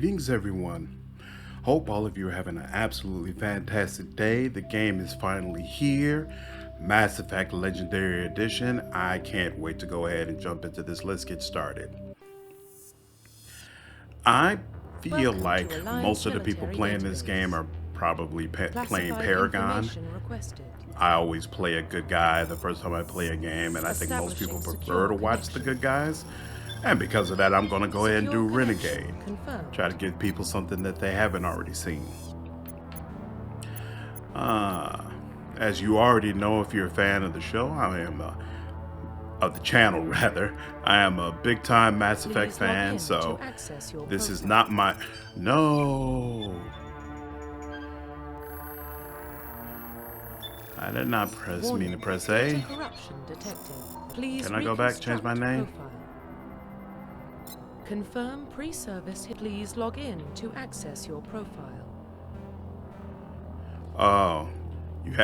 Greetings, everyone. Hope all of you are having an absolutely fantastic day. The game is finally here. Mass Effect Legendary Edition. I can't wait to go ahead and jump into this. Let's get started. I feel Welcome like to Alliance most of the people Military playing this Database. game are probably playing Classified Paragon. information requested. I always play a good guy the first time I play a game, and I think most people Establishing prefer to secure watch the connection. good guys. And because of that, I'm going to go ahead and do Secure connection Renegade. confirmed. Try to give people something that they haven't already seen. As you already know, if you're a fan of the show, of the channel rather, I am a big time Mass Effect Please log fan, in so to access your this is profile. not my... No! I did not mean to press A. Data corruption detected. Please Can I go back, change my reconstruct name? profile. Confirm pre-service. Please log in to access your profile. Oh,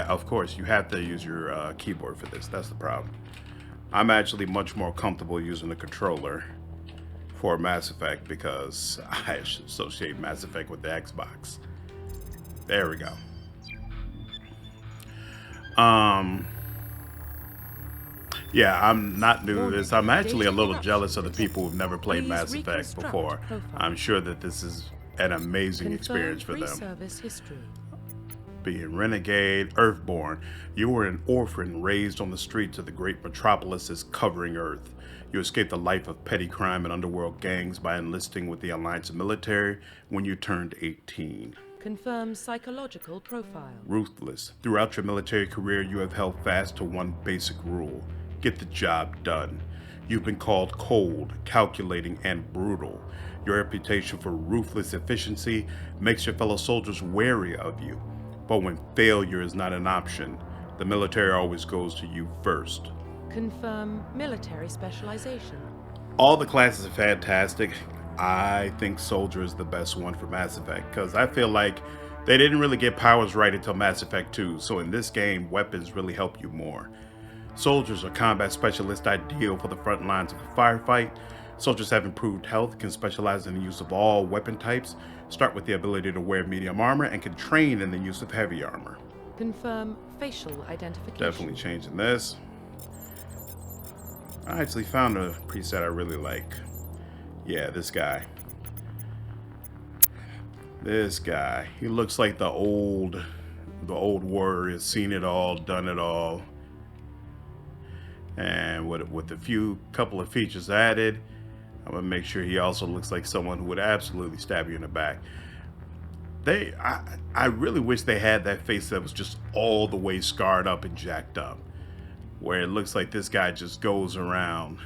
of course, you have to use your keyboard for this. That's the problem. I'm actually much more comfortable using the controller for Mass Effect because I associate Mass Effect with the Xbox. There we go. Yeah, I'm not new to this. I'm actually a little jealous of the people who've never played Mass Effect before. I'm sure that this is an amazing experience for them. Pre-service history. Being Renegade, Earthborn, you were an orphan raised on the streets of the great metropolises covering Earth. You escaped a life of petty crime and underworld gangs by enlisting with the Alliance military when you turned 18. Confirm psychological profile. Ruthless. Throughout your military career, you have held fast to one basic rule. Get the job done. You've been called cold, calculating, and brutal. Your reputation for ruthless efficiency makes your fellow soldiers wary of you. But when failure is not an option, the military always goes to you first. Confirm military specialization. All the classes are fantastic. I think Soldier is the best one for Mass Effect because I feel like they didn't really get powers right until Mass Effect 2. So in this game, weapons really help you more. Soldiers are combat specialists ideal for the front lines of a firefight. Soldiers have improved health, can specialize in the use of all weapon types, start with the ability to wear medium armor, and can train in the use of heavy armor. Confirm facial identification. Definitely changing this. I actually found a preset I really like. Yeah, this guy. This guy. He looks like the old warrior, seen it all, done it all. And with a couple of features added, I'm gonna make sure he also looks like someone who would absolutely stab you in the back. I really wish they had that face that was just all the way scarred up and jacked up, where it looks like this guy just goes around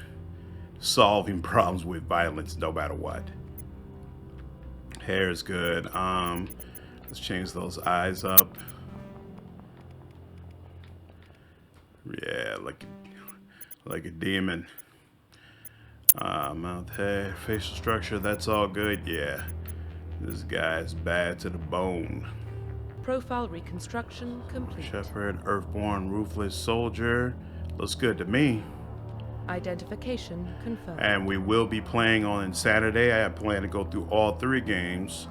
solving problems with violence no matter what. Hair is good. Let's change those eyes up. Yeah, like a demon. Mouth, hair, facial structure, that's all good. Yeah, this guy's bad to the bone. Profile reconstruction complete. Shepherd, Earthborn, Ruthless Soldier. Looks good to me. Identification confirmed. And we will be playing on Insanity. I plan to go through all 3 games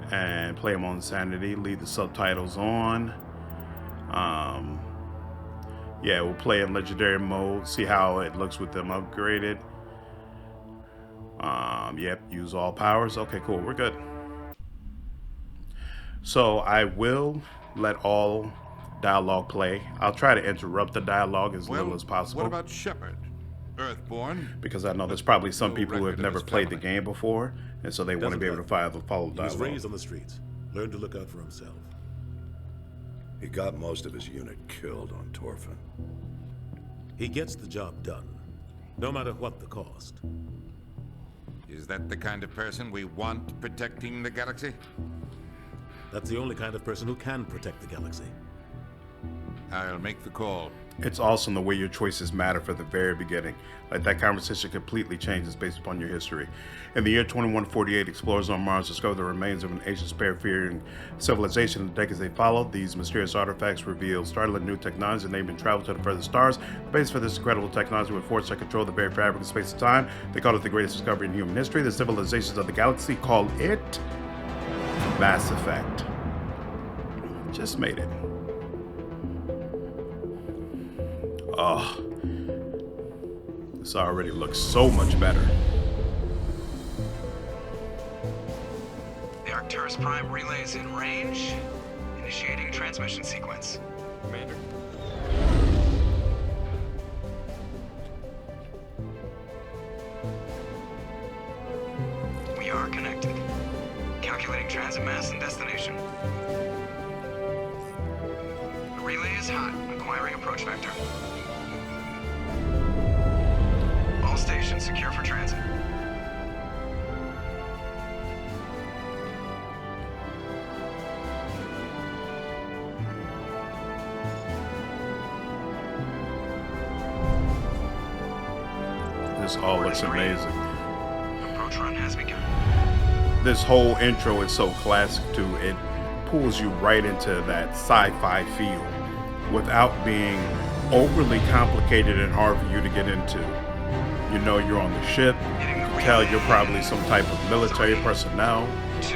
and play them on Insanity. Leave the subtitles on. Yeah, we'll play in Legendary mode. See how it looks with them upgraded. Yep, use all powers. Okay, cool. We're good. So I will let all dialogue play. I'll try to interrupt the dialogue as little as possible. What about Shepard? Earthborn? Because I know there's probably some No people who have record of never his played the family. game before, and so they want to be able to follow the He was dialogue. raised on the streets. Learned to look out for himself. He got most of his unit killed on Torfin. He gets the job done, no matter what the cost. Is that the kind of person we want protecting the galaxy? That's the only kind of person who can protect the galaxy. I'll make the call. It's awesome the way your choices matter for the very beginning. Like that conversation completely changes based upon your history. In the year 2148, explorers on Mars discovered the remains of an ancient spacefaring civilization. In the decades they followed, these mysterious artifacts revealed startling new technology, and they've been traveled to the furthest stars. The basis for this incredible technology would force to control the very fabric of space and time. They called it the greatest discovery in human history. The civilizations of the galaxy called it Mass Effect. Just made it. Oh, this already looks so much better. The Arcturus Prime relay is in range. Initiating transmission sequence. Commander. We are connected. Calculating transit mass and destination. The relay is hot. Acquiring approach vector. All stations secure for transit. This all looks amazing. Approach run has begun. This whole intro is so classic too. It pulls you right into that sci-fi feel without being overly complicated and hard for you to get into. You know you're on the ship. You can tell you're probably some type of military personnel. 2,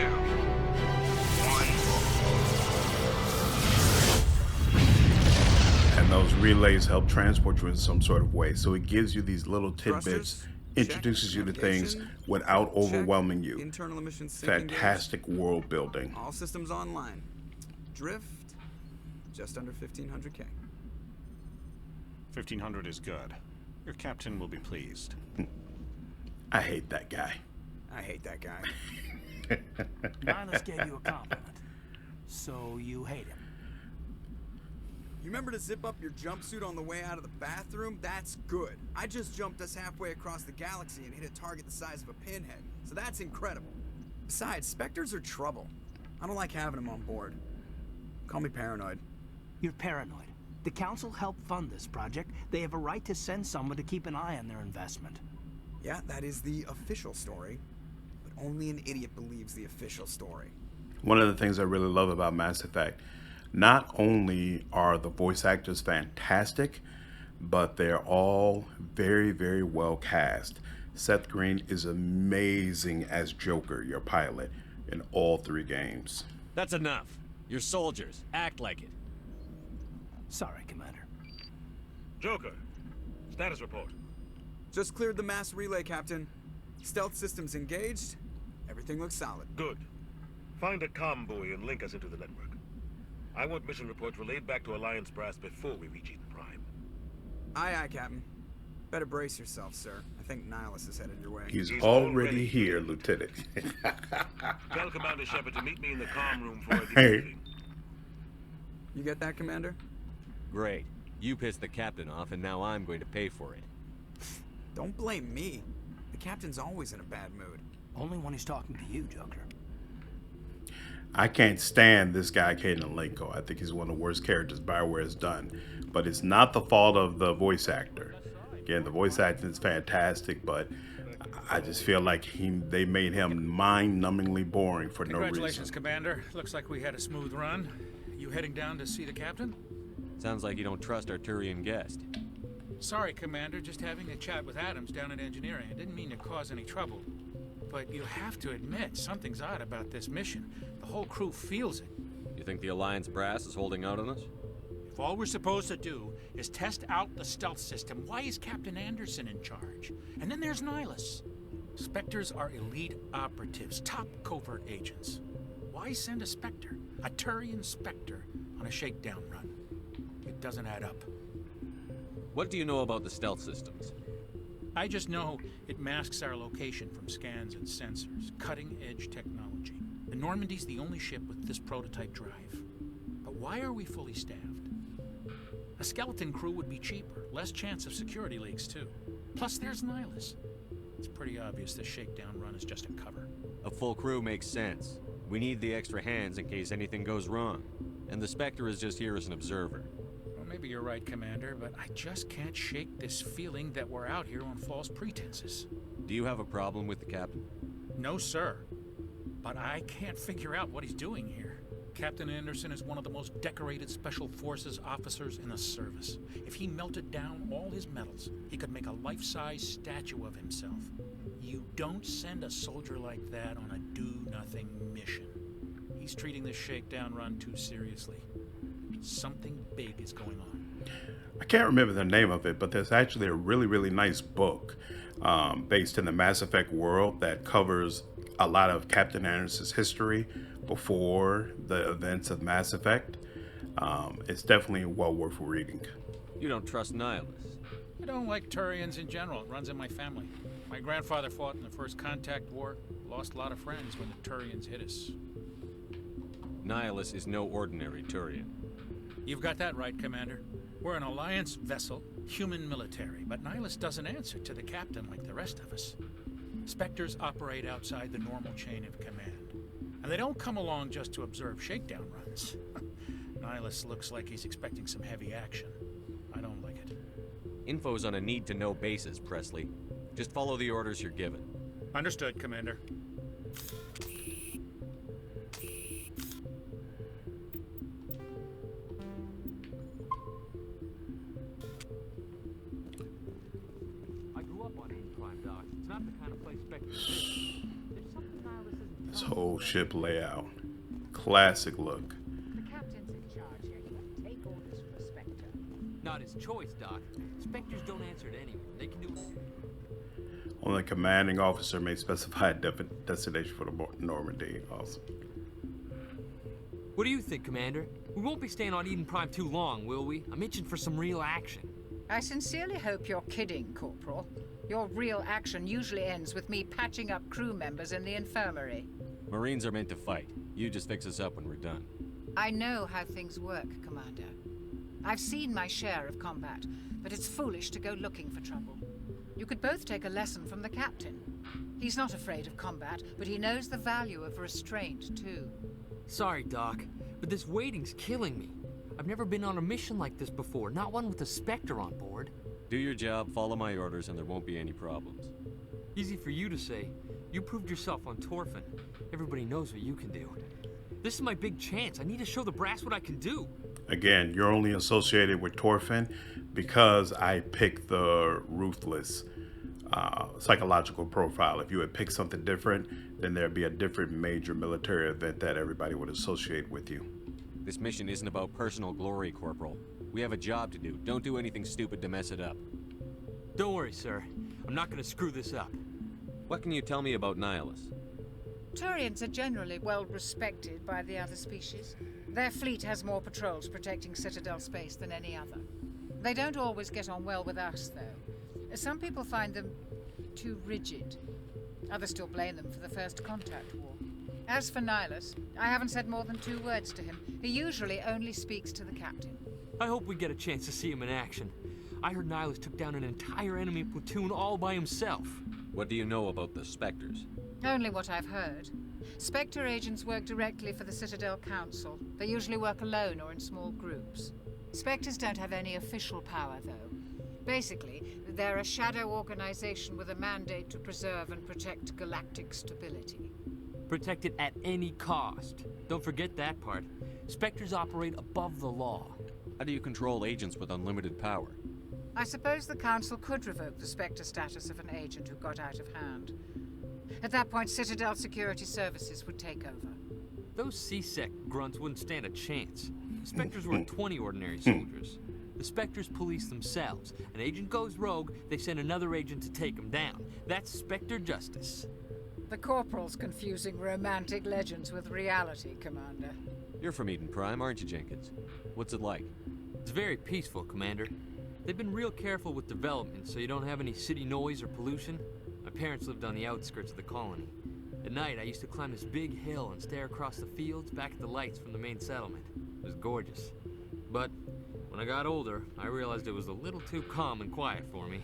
1. And those relays help transport you in some sort of way. So it gives you these little tidbits, introduces you to things without overwhelming you. Internal emissions Fantastic world building. All systems online. Drift just under 1500K. 1500 is good. Your captain will be pleased. I hate that guy. I hate that guy. Nihlus gave you a compliment, so you hate him. You remember to zip up your jumpsuit on the way out of the bathroom? That's good. I just jumped us halfway across the galaxy and hit a target the size of a pinhead, so that's incredible. Besides, Spectres are trouble. I don't like having them on board. Call me paranoid. You're paranoid. The Council helped fund this project. They have a right to send someone to keep an eye on their investment. Yeah, that is the official story. But only an idiot believes the official story. One of the things I really love about Mass Effect, not only are the voice actors fantastic, but they're all very, very well cast. Seth Green is amazing as Joker, your pilot, in all 3 games. That's enough. You're soldiers. Act like it. Sorry, Commander. Joker, status report. Just cleared the mass relay, Captain. Stealth systems engaged. Everything looks solid. Good. Find a comm buoy and link us into the network. I want mission reports relayed back to Alliance brass before we reach Eden Prime. Aye, aye, Captain. Better brace yourself, sir. I think Nihlus is headed your way. He's already here, Lieutenant. Tell Commander Shepard to meet me in the comm room for a Hey. debriefing. You get that, Commander? Great. You pissed the captain off, and now I'm going to pay for it. Don't blame me. The Captain's always in a bad mood. Only when he's talking to you, Joker. I can't stand this guy, Caden Lenko. I think he's one of the worst characters BioWare has done. But it's not the fault of the voice actor. Again, the voice acting is fantastic, but I just feel like they made him mind-numbingly boring for no reason. Congratulations, Commander. Looks like we had a smooth run. You heading down to see the captain? Sounds like you don't trust our Turian guest. Sorry, Commander. Just having a chat with Adams down at engineering. I didn't mean to cause any trouble. But you have to admit, something's odd about this mission. The whole crew feels it. You think the Alliance brass is holding out on us? If all we're supposed to do is test out the stealth system, why is Captain Anderson in charge? And then there's Nihlus. Spectres are elite operatives, top covert agents. Why send a Spectre, a Turian Spectre, on a shakedown run? It doesn't add up. What do you know about the stealth systems? I just know it masks our location from scans and sensors. Cutting-edge technology. The Normandy's the only ship with this prototype drive. But why are we fully staffed? A skeleton crew would be cheaper, less chance of security leaks too. Plus there's Nihlus. It's pretty obvious this shakedown run is just a cover. A full crew makes sense. We need the extra hands in case anything goes wrong. And the Spectre is just here as an observer. maybe you're right, Commander, but I just can't shake this feeling that we're out here on false pretenses. Do you have a problem with the captain? No, sir. But I can't figure out what he's doing here. Captain Anderson is one of the most decorated Special Forces officers in the service. If he melted down all his medals, he could make a life-size statue of himself. You don't send a soldier like that on a do-nothing mission. He's treating this shakedown run too seriously. Something big is going on. I can't remember the name of it, but there's actually a really nice book based in the Mass Effect world that covers a lot of Captain Anderson's history before the events of Mass Effect. It's definitely well worth reading. You don't trust Nihlus? I don't like Turians in general. It runs in my family. My grandfather fought in the First Contact War, lost a lot of friends when the Turians hit us. Nihlus is no ordinary Turian. You've got that right, Commander. We're an Alliance vessel, human military, but Nihlus doesn't answer to the captain like the rest of us. Spectres operate outside the normal chain of command, and they don't come along just to observe shakedown runs. Nihlus looks like he's expecting some heavy action. I don't like it. Info's on a need-to-know basis, Presley. Just follow the orders you're given. Understood, Commander. This whole ship layout. Classic look. The captain's in charge here. He won't take orders from a Spectre. Not his choice, Doc. Spectres don't answer to anyone. They can do... Only the commanding officer may specify a destination for the Normandy. Awesome. What do you think, Commander? We won't be staying on Eden Prime too long, will we? I'm itching for some real action. I sincerely hope you're kidding, Corporal. Your real action usually ends with me patching up crew members in the infirmary. Marines are meant to fight. You just fix us up when we're done. I know how things work, Commander. I've seen my share of combat, but it's foolish to go looking for trouble. You could both take a lesson from the captain. He's not afraid of combat, but he knows the value of restraint, too. Sorry, Doc, but this waiting's killing me. I've never been on a mission like this before, not one with a Spectre on board. Do your job, follow my orders, and there won't be any problems. Easy for you to say. You proved yourself on Torfin. Everybody knows what you can do. This is my big chance. I need to show the brass what I can do. Again, you're only associated with Torfin because I picked the Ruthless psychological profile. If you had picked something different, then there'd be a different major military event that everybody would associate with you. This mission isn't about personal glory, Corporal. We have a job to do. Don't do anything stupid to mess it up. Don't worry, sir. I'm not gonna screw this up. What can you tell me about Nihlus? Turians are generally well respected by the other species. Their fleet has more patrols protecting Citadel space than any other. They don't always get on well with us, though. Some people find them too rigid. Others still blame them for the First Contact War. As for Nihlus, I haven't said more than 2 words to him. He usually only speaks to the captain. I hope we get a chance to see him in action. I heard Nihlus took down an entire enemy platoon all by himself. What do you know about the Spectres? Only what I've heard. Spectre agents work directly for the Citadel Council. They usually work alone or in small groups. Spectres don't have any official power, though. Basically, they're a shadow organization with a mandate to preserve and protect galactic stability. Protect it at any cost. Don't forget that part. Spectres operate above the law. How do you control agents with unlimited power? I suppose the Council could revoke the Spectre status of an agent who got out of hand. At that point, Citadel Security Services would take over. Those C-Sec grunts wouldn't stand a chance. Spectres were 20 ordinary soldiers. The Spectres police themselves. An agent goes rogue, they send another agent to take him down. That's Spectre justice. The Corporal's confusing romantic legends with reality, Commander. You're from Eden Prime, aren't you, Jenkins? What's it like? It's very peaceful, Commander. They've been real careful with development, so you don't have any city noise or pollution. My parents lived on the outskirts of the colony. At night, I used to climb this big hill and stare across the fields back at the lights from the main settlement. It was gorgeous. But when I got older, I realized it was a little too calm and quiet for me.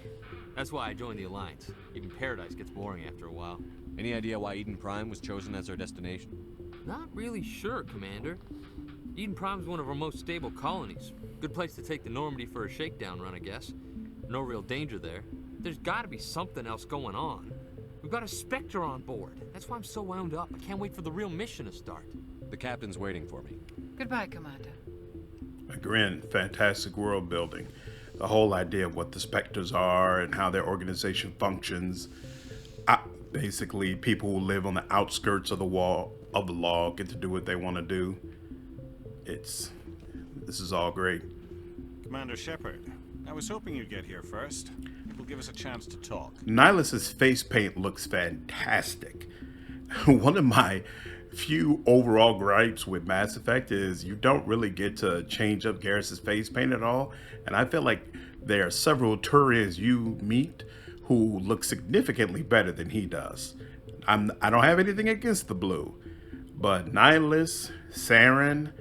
That's why I joined the Alliance. Even Paradise gets boring after a while. Any idea why Eden Prime was chosen as our destination? Not really sure, Commander. Eden Prime's one of our most stable colonies. Good place to take the Normandy for a shakedown run, I guess. No real danger there. There's gotta be something else going on. We've got a Spectre on board. That's why I'm so wound up. I can't wait for the real mission to start. The captain's waiting for me. Goodbye, Commander. Again, fantastic world building. The whole idea of what the Spectres are and how their organization functions. Basically, people who live on the outskirts of the law get to do what they want to do. This is all great. Commander Shepard, I was hoping you'd get here first. It will give us a chance to talk. Nihlus's face paint looks fantastic. One of my few overall gripes with Mass Effect is you don't really get to change up Garrus's face paint at all. And I feel like there are several Turians you meet who look significantly better than he does. I don't have anything against the blue, but Nihlus, Saren,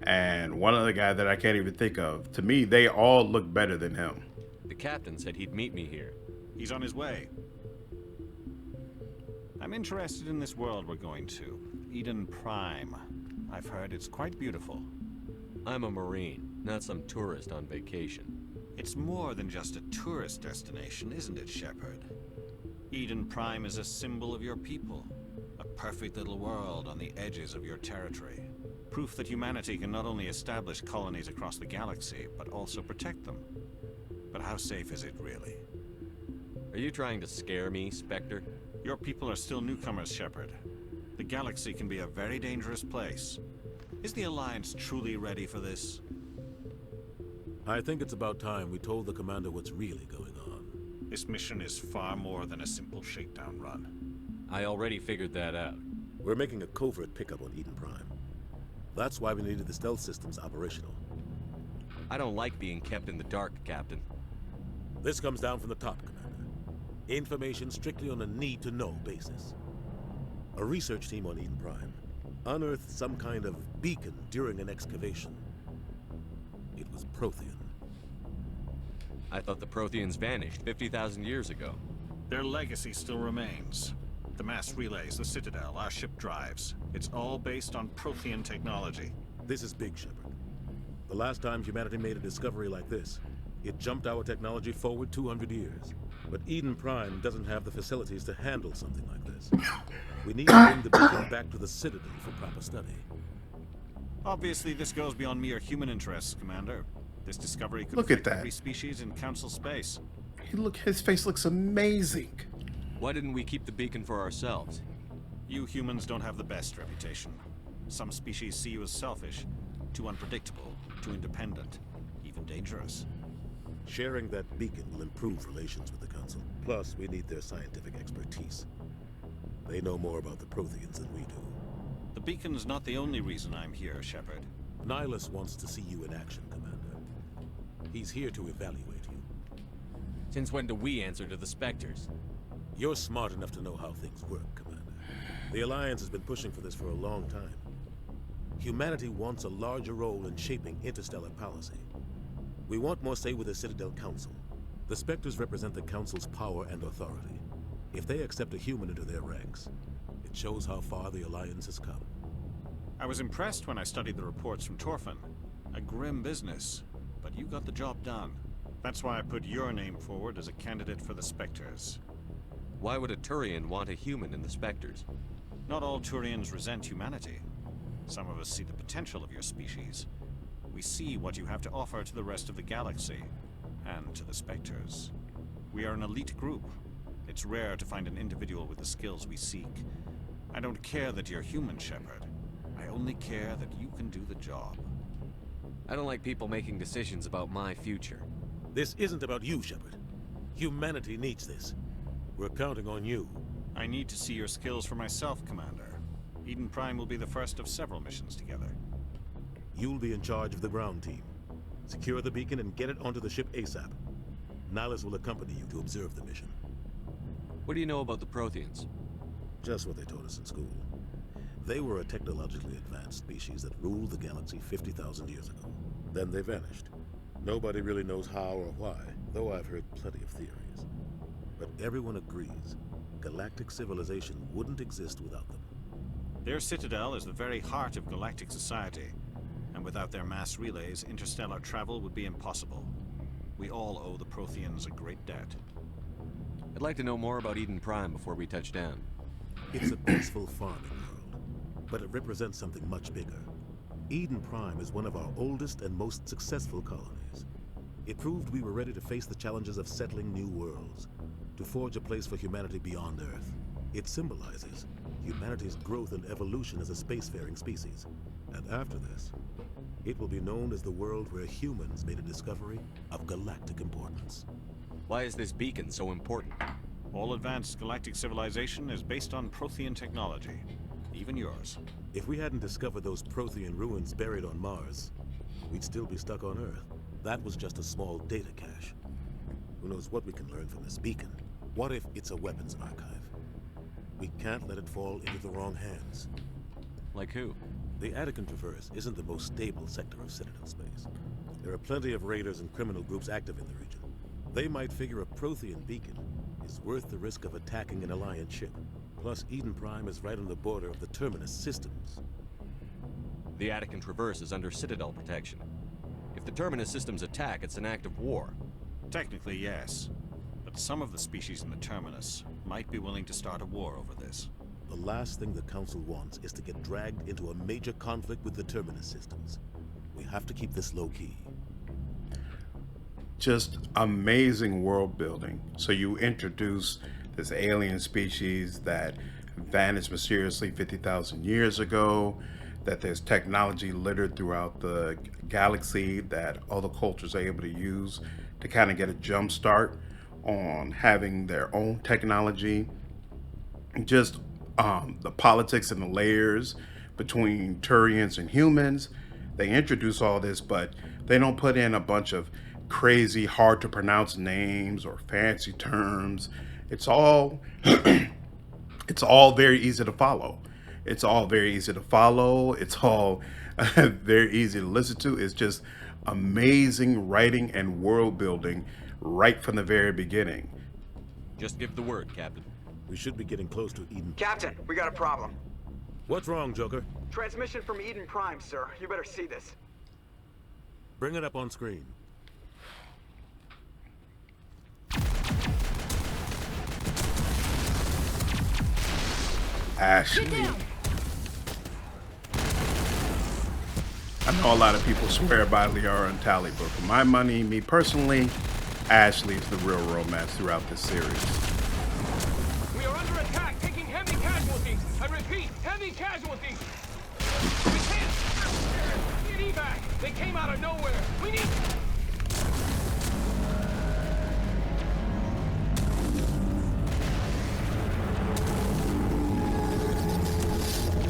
and one other guy that I can't even think of, to me, they all look better than him. The captain said he'd meet me here. He's on his way. I'm interested in this world we're going to, Eden Prime. I've heard it's quite beautiful. I'm a Marine, not some tourist on vacation. It's more than just a tourist destination, isn't it, Shepard? Eden Prime is a symbol of your people. A perfect little world on the edges of your territory. Proof that humanity can not only establish colonies across the galaxy, but also protect them. But how safe is it, really? Are you trying to scare me, Spectre? Your people are still newcomers, Shepard. The galaxy can be a very dangerous place. Is the Alliance truly ready for this? I think it's about time we told the commander what's really going on. This mission is far more than a simple shakedown run. I already figured that out. We're making a covert pickup on Eden Prime. That's why we needed the stealth systems operational. I don't like being kept in the dark, Captain. This comes down from the top, Commander. Information strictly on a need-to-know basis. A research team on Eden Prime unearthed some kind of beacon during an excavation. It was Prothean. I thought the Protheans vanished 50,000 years ago. Their legacy still remains. The mass relays, the Citadel, our ship drives. It's all based on Prothean technology. This is big, Shepard. The last time humanity made a discovery like this, it jumped our technology forward 200 years. But Eden Prime doesn't have the facilities to handle something like this. We need to bring the beacon back to the Citadel for proper study. Obviously, this goes beyond mere human interests, Commander. This discovery could Look at affect that. every species in Council space. His face looks amazing. Why didn't we keep the beacon for ourselves? You humans don't have the best reputation. Some species see you as selfish, too unpredictable, too independent, even dangerous. Sharing that beacon will improve relations with the Council. Plus, we need their scientific expertise. They know more about the Protheans than we do. The beacon's not the only reason I'm here, Shepard. Nihlus wants to see you in action, Commander. He's here to evaluate you. Since when do we answer to the Spectres? You're smart enough to know how things work, Commander. The Alliance has been pushing for this for a long time. Humanity wants a larger role in shaping interstellar policy. We want more say with the Citadel Council. The Spectres represent the Council's power and authority. If they accept a human into their ranks, it shows how far the Alliance has come. I was impressed when I studied the reports from Torfin. A grim business, but you got the job done. That's why I put your name forward as a candidate for the Spectres. Why would a Turian want a human in the Spectres? Not all Turians resent humanity. Some of us see the potential of your species. We see what you have to offer to the rest of the galaxy, and to the Spectres. We are an elite group. It's rare to find an individual with the skills we seek. I don't care that you're human, Shepard. I only care that you can do the job. I don't like people making decisions about my future. This isn't about you, Shepard. Humanity needs this. We're counting on you. I need to see your skills for myself, Commander. Eden Prime will be the first of several missions together. You'll be in charge of the ground team. Secure the beacon and get it onto the ship ASAP. Nihlus will accompany you to observe the mission. What do you know about the Protheans? Just what they taught us in school. They were a technologically advanced species that ruled the galaxy 50,000 years ago. Then they vanished. Nobody really knows how or why, though I've heard plenty of theories. But everyone agrees, galactic civilization wouldn't exist without them. Their citadel is the very heart of galactic society, and And without their mass relays, interstellar travel would be impossible. We all owe the Protheans a great debt. I'd like to know more about Eden Prime before we touch down. It's a peaceful farming world, but it represents something much bigger. Eden Prime is one of our oldest and most successful colonies. It proved we were ready to face the challenges of settling new worlds, to forge a place for humanity beyond Earth. It symbolizes humanity's growth and evolution as a spacefaring species. And after this, it will be known as the world where humans made a discovery of galactic importance. Why is this beacon so important? All advanced galactic civilization is based on Prothean technology, even yours. If we hadn't discovered those Prothean ruins buried on Mars, we'd still be stuck on Earth. That was just a small data cache. Who knows what we can learn from this beacon? What if it's a weapons archive? We can't let it fall into the wrong hands. Like who? The Attican Traverse isn't the most stable sector of Citadel space. There are plenty of raiders and criminal groups active in the region. They might figure a Prothean beacon is worth the risk of attacking an Alliance ship. Plus, Eden Prime is right on the border of the Terminus systems. The Attican Traverse is under Citadel protection. If the Terminus systems attack, it's an act of war. Technically, yes. But some of the species in the Terminus might be willing to start a war over this. The last thing the Council wants is to get dragged into a major conflict with the Terminus systems. We have to keep this low-key. Just amazing world building. So you introduce this alien species that vanished mysteriously 50,000 years ago, that there's technology littered throughout the galaxy that other cultures are able to use to kind of get a jump start on having their own technology. Just the politics and the layers between Turians and humans. They introduce all this, but they don't put in a bunch of crazy, hard to pronounce names or fancy terms. It's all it's all very easy to follow. It's all very easy to follow. It's all very easy to listen to. It's just amazing writing and world building right from the very beginning. Just give the word, Captain. We should be getting close to Eden. Captain, we got a problem. What's wrong, Joker? Transmission from Eden Prime, sir. You better see this. Bring it up on screen. Ashley. I know a lot of people swear by Liara and Tali, but for my money, me personally, Ashley is the real romance throughout this series. We are under attack, taking heavy casualties. I repeat, heavy casualties. We can't get evac. They came out of nowhere. We need.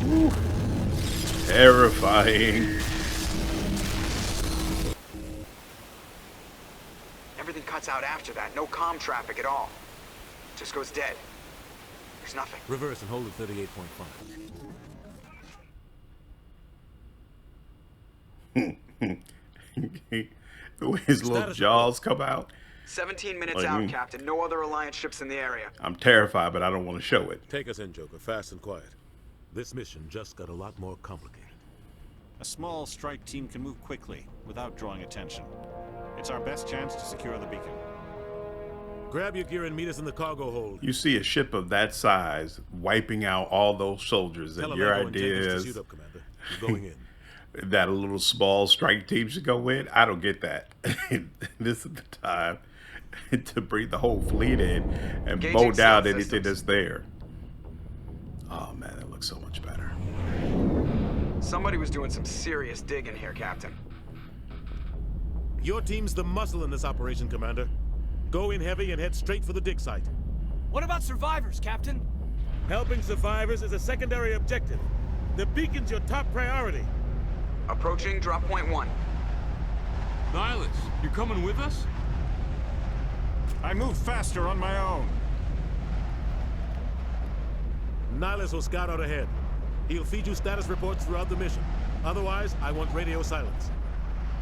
Woo. Terrifying. Everything cuts out after that. No comm traffic at all. Just goes dead. There's nothing. Reverse and hold at 38.5. The way his little jaws come out. 17 minutes out, Captain. No other Alliance ships in the area. I'm terrified, but I don't want to show it. Take us in, Joker. Fast and quiet. This mission just got a lot more complicated. A small strike team can move quickly, without drawing attention. It's our best chance to secure the beacon. Grab your gear and meet us in the cargo hold. You see a ship of that size wiping out all those soldiers, and your idea is suit up, Commander. You're going in. that a little small strike team should go in? I don't get that. This is the time to bring the whole fleet in and mow down anything that's there. Oh man, that looks so much better. Somebody was doing some serious digging here, Captain. Your team's the muscle in this operation, Commander. Go in heavy and head straight for the dig site. What about survivors, Captain? Helping survivors is a secondary objective. The beacon's your top priority. Approaching drop point 1. Nihlus, you're coming with us? I move faster on my own. Nihlus will scout out ahead. He'll feed you status reports throughout the mission. Otherwise, I want radio silence.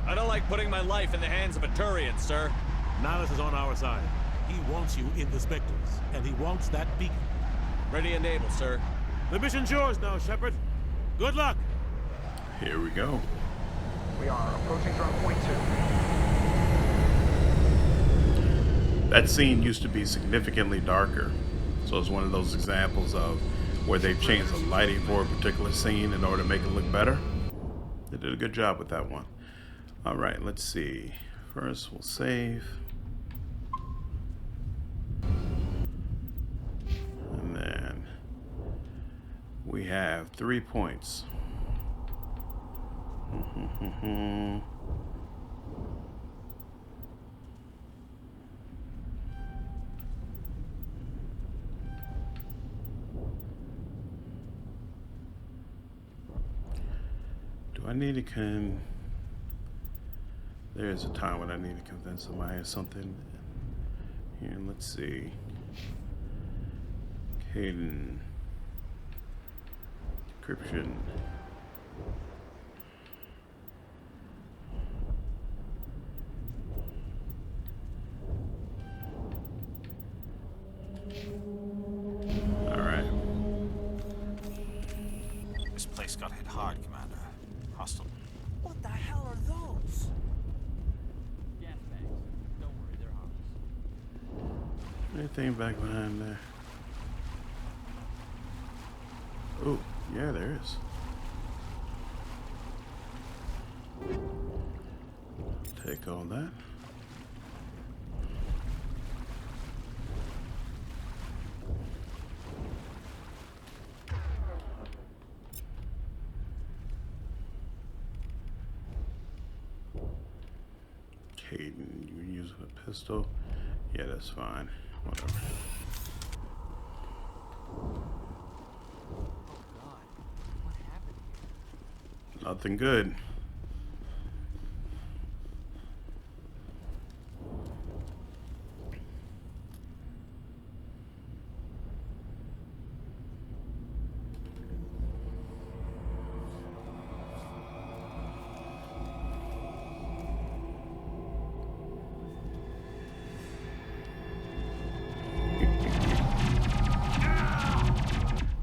I don't like putting my life in the hands of a Turian, sir. Nihlus is on our side. He wants you in the Spectres, and he wants that beacon. Ready and able, sir. The mission's yours now, Shepard. Good luck. Here we go. We are approaching drop point 2. That scene used to be significantly darker. So it's one of those examples of where they've changed the lighting for a particular scene in order to make it look better. They did a good job with that one. All right, let's see. First, we'll save. And then we have 3 points. Do I need to There's a time when I need to convince somebody of something. Here, let's see. Caden. Decryption. Alright. This place got hit hard, Commander. Hostile. What the hell are those? Gas bags. Don't worry, they're harmless. Anything back behind there? Oh, yeah, there is. Take all that. Caden, you using a pistol? Yeah, that's fine. Whatever. Nothing good.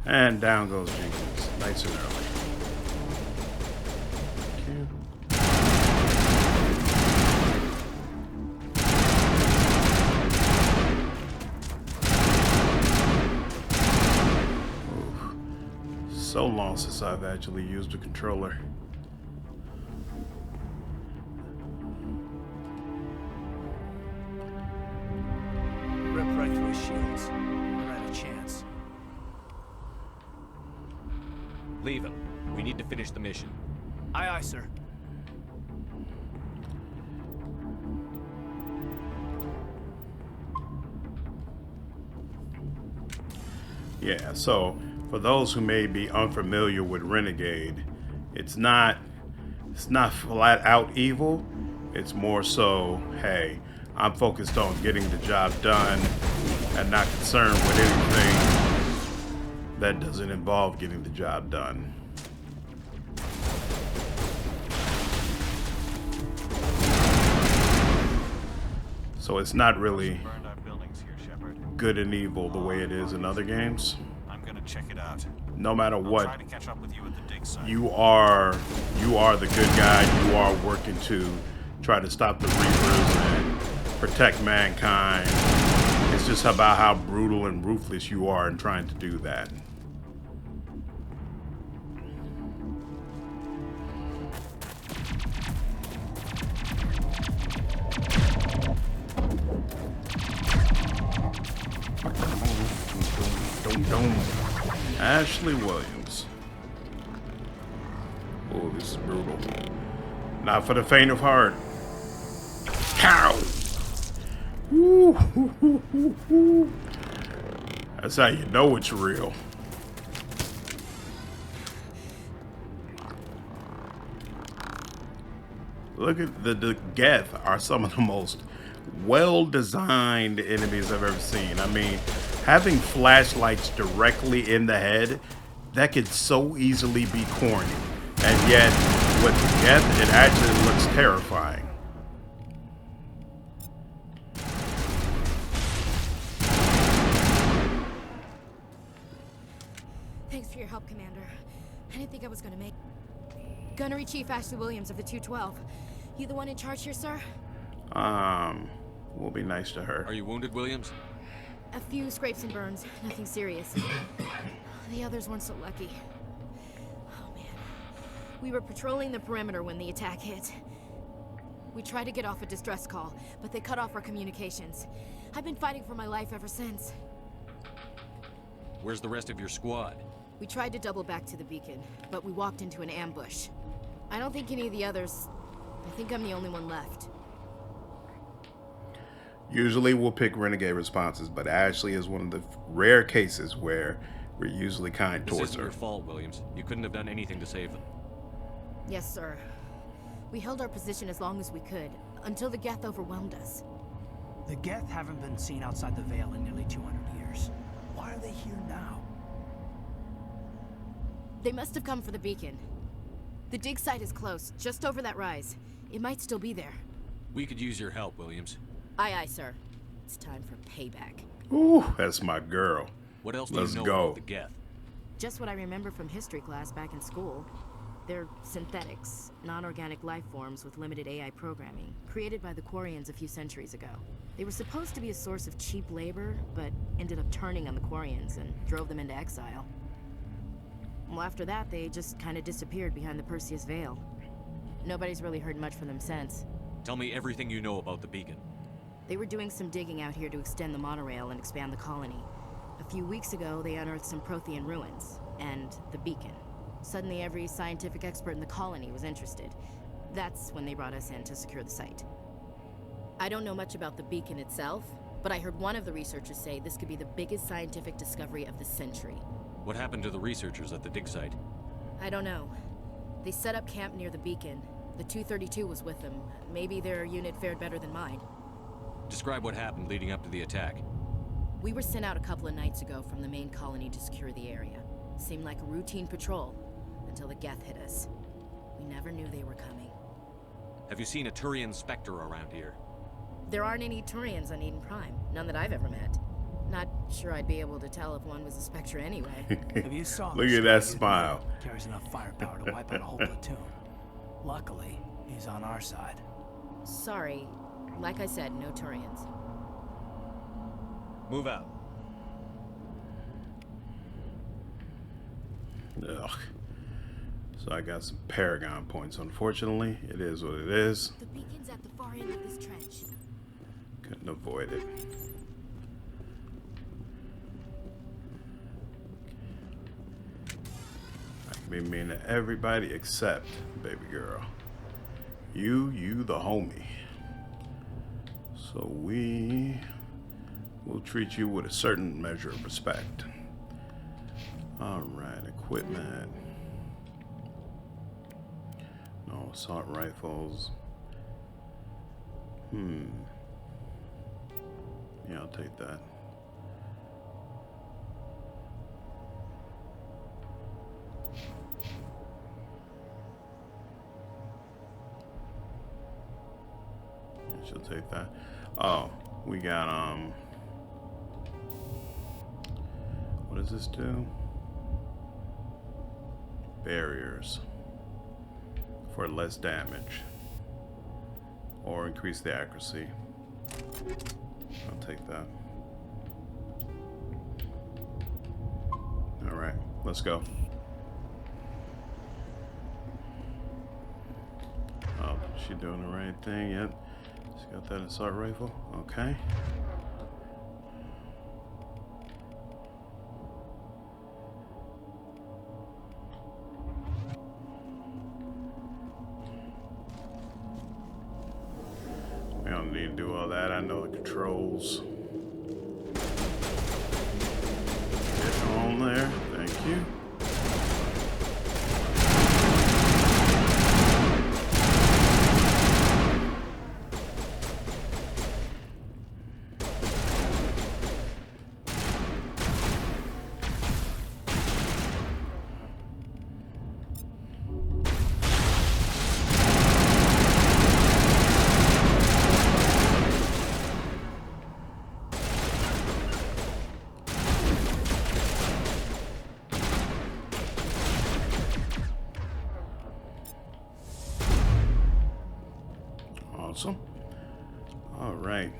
And down goes Jenkins, nice and early. So long since I've actually used a controller. Rip right through his shields. Never had a chance. Leave him. We need to finish the mission. Aye, aye, sir. Yeah, so for those who may be unfamiliar with Renegade, it's not flat out evil. It's more so, hey, I'm focused on getting the job done and not concerned with anything that doesn't involve getting the job done. So it's not really good and evil the way it is in other games. I'm gonna check it out. No matter what, I'll try to catch up with you at the dig site. you are the good guy. You are working to try to stop the Reapers and protect mankind. It's just about how brutal and ruthless you are in trying to do that. Ashley Williams. Oh, this is brutal. Not for the faint of heart. Cow! Woo, hoo, hoo, hoo, hoo. That's how you know it's real. Look at the Geth are some of the most well-designed enemies I've ever seen. I mean, having flashlights directly in the head, that could so easily be corny. And yet, with the Geth, it actually looks terrifying. Thanks for your help, Commander. I didn't think I was gonna make... Gunnery Chief Ashley Williams of the 212. You the one in charge here, sir? We'll be nice to her. Are you wounded, Williams? A few scrapes and burns, nothing serious. The others weren't so lucky. Oh man. We were patrolling the perimeter when the attack hit. We tried to get off a distress call, but they cut off our communications. I've been fighting for my life ever since. Where's the rest of your squad? We tried to double back to the beacon, but we walked into an ambush. I don't think any of the others... I think I'm the only one left. Usually we'll pick Renegade responses, but Ashley is one of the rare cases where we're usually kind This towards isn't her. your fault, Williams. You couldn't have done anything to save them. Yes, sir. We held our position as long as we could, until the Geth overwhelmed us. The Geth haven't been seen outside the Veil in nearly 200 years. Why are they here now? They must have come for the beacon. The dig site is close, just over that rise. It might still be there. We could use your help, Williams. Aye, aye, sir. It's time for payback. Ooh, that's my girl. What else do Let's you know go. about the Geth? Just what I remember from history class back in school. They're synthetics, non-organic life forms with limited AI programming, created by the Quarians a few centuries ago. They were supposed to be a source of cheap labor, but ended up turning on the Quarians and drove them into exile. Well, after that, they just kind of disappeared behind the Perseus Veil. Nobody's really heard much from them since. Tell me everything you know about the beacon. They were doing some digging out here to extend the monorail and expand the colony. A few weeks ago, they unearthed some Prothean ruins, and the beacon. Suddenly, every scientific expert in the colony was interested. That's when they brought us in to secure the site. I don't know much about the beacon itself, but I heard one of the researchers say this could be the biggest scientific discovery of the century. What happened to the researchers at the dig site? I don't know. They set up camp near the beacon. The 232 was with them. Maybe their unit fared better than mine. Describe what happened leading up to the attack. We were sent out a couple of nights ago from the main colony to secure the area. Seemed like a routine patrol, until the Geth hit us. We never knew they were coming. Have you seen a Turian Spectre around here? There aren't any Turians on Eden Prime. None that I've ever met. Not sure I'd be able to tell if one was a Spectre anyway. If you saw Look at that smile. Carries enough firepower to wipe out a whole platoon. Luckily, he's on our side. Sorry. Like I said, no Turians. Move out. Ugh. So I got some Paragon points. Unfortunately, it is what it is. The beacon's at the far end of this trench. Couldn't avoid it. I can be mean to everybody except baby girl. You the homie. So we will treat you with a certain measure of respect. Alright, equipment. No assault rifles. Yeah, I'll take that. She'll take that. Oh, we got what does this do? Barriers for less damage or increase the accuracy. I'll take that. All right, let's go. Oh, she doing the right thing? Yep. She got that assault rifle. Okay. We don't need to do all that. I know the controls. Get on there. Thank you. Awesome. All right.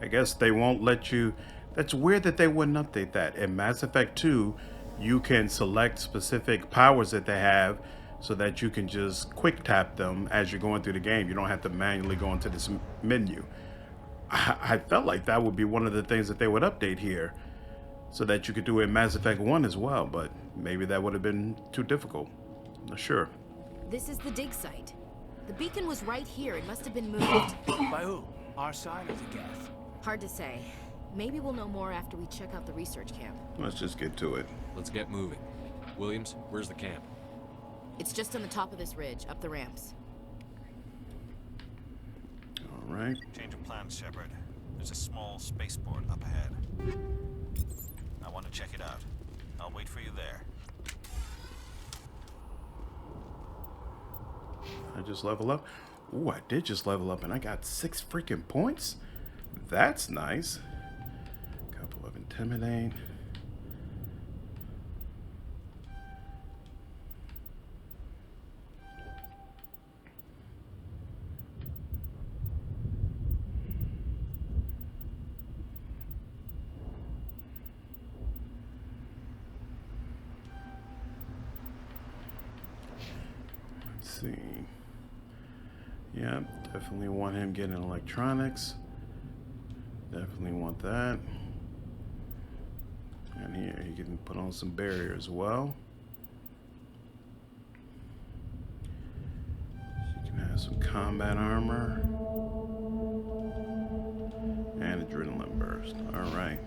I guess they won't let you. That's weird that they wouldn't update that. In Mass Effect 2, you can select specific powers that they have so that you can just quick tap them as you're going through the game. You don't have to manually go into this menu. I felt like that would be one of the things that they would update here so that you could do it in Mass Effect 1 as well, but maybe that would have been too difficult. Not sure. This is the dig site. The beacon was right here. It must have been moved. By who? Our side or the Geth? Hard to say. Maybe we'll know more after we check out the research camp. Let's just get to it. Let's get moving. Williams, where's the camp? It's just on the top of this ridge, up the ramps. All right. Change of plans, Shepard. There's a small spaceport up ahead. I want to check it out. I'll wait for you there. I just level up. Ooh, I did just level up and I got 6 freaking points. That's nice. Couple of intimidate. Let's see. Yeah, definitely want him getting electronics. Definitely want that. And here, he can put on some barrier as well. She can have some combat armor. And adrenaline burst. Alright.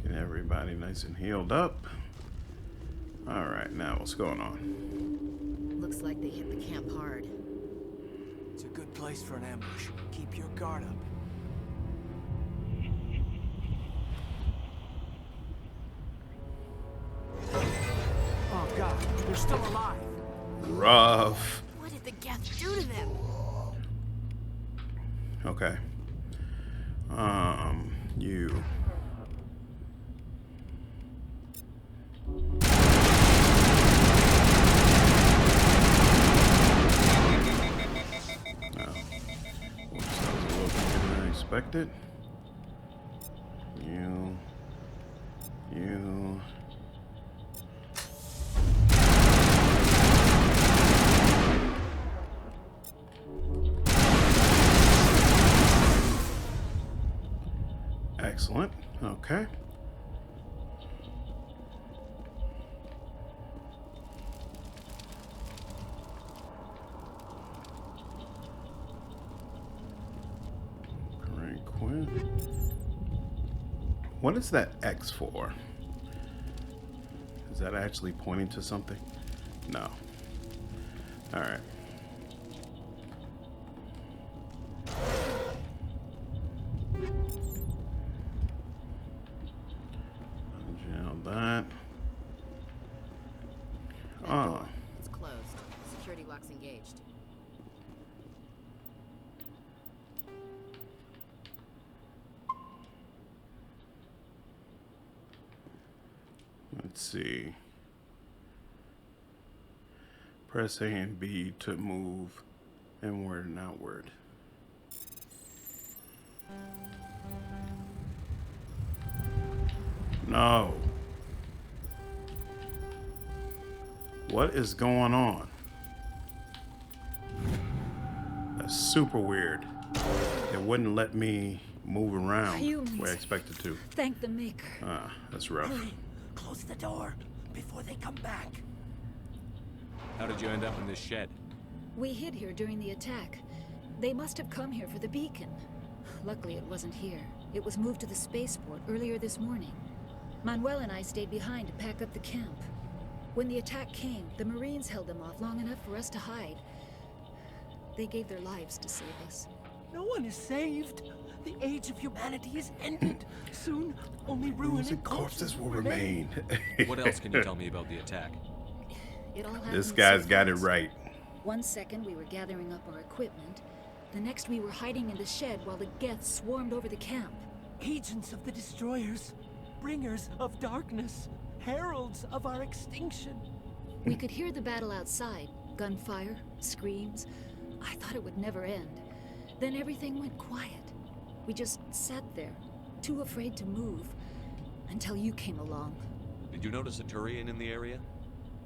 Get everybody nice and healed up. Alright, now what's going on? Looks like they hit the camp hard. It's a good place for an ambush. Keep your guard up. Oh god, they're still alive. Rough. What did the Geth do to them? Okay. You. Expected. You. Excellent. Okay. What is that X for? Is that actually pointing to something? No. All right. Unjail that. Oh. It's closed. Security lock's engaged. Let's see. Press A and B to move inward and outward. No. What is going on? That's super weird. It wouldn't let me move around where I expected to. Thank the Maker. Ah, that's rough. Hurry. Close the door before they come back. How did you end up in this shed? We hid here during the attack. They must have come here for the beacon. Luckily, it wasn't here. It was moved to the spaceport earlier this morning. Manuel and I stayed behind to pack up the camp. When the attack came, the Marines held them off long enough for us to hide. They gave their lives to save us. No one is saved. The age of humanity is ended. Soon, only ruin and corpses will remain. What else can you tell me about the attack? It all happened This guy's so got it fast. right. 1 second we were gathering up our equipment. The next we were hiding in the shed while the Geth swarmed over the camp. Agents of the destroyers. bringers of darkness, heralds of our extinction. We could hear the battle outside. Gunfire, screams. I thought it would never end. Then everything went quiet. We just sat there, too afraid to move, until you came along. Did you notice a Turian in the area?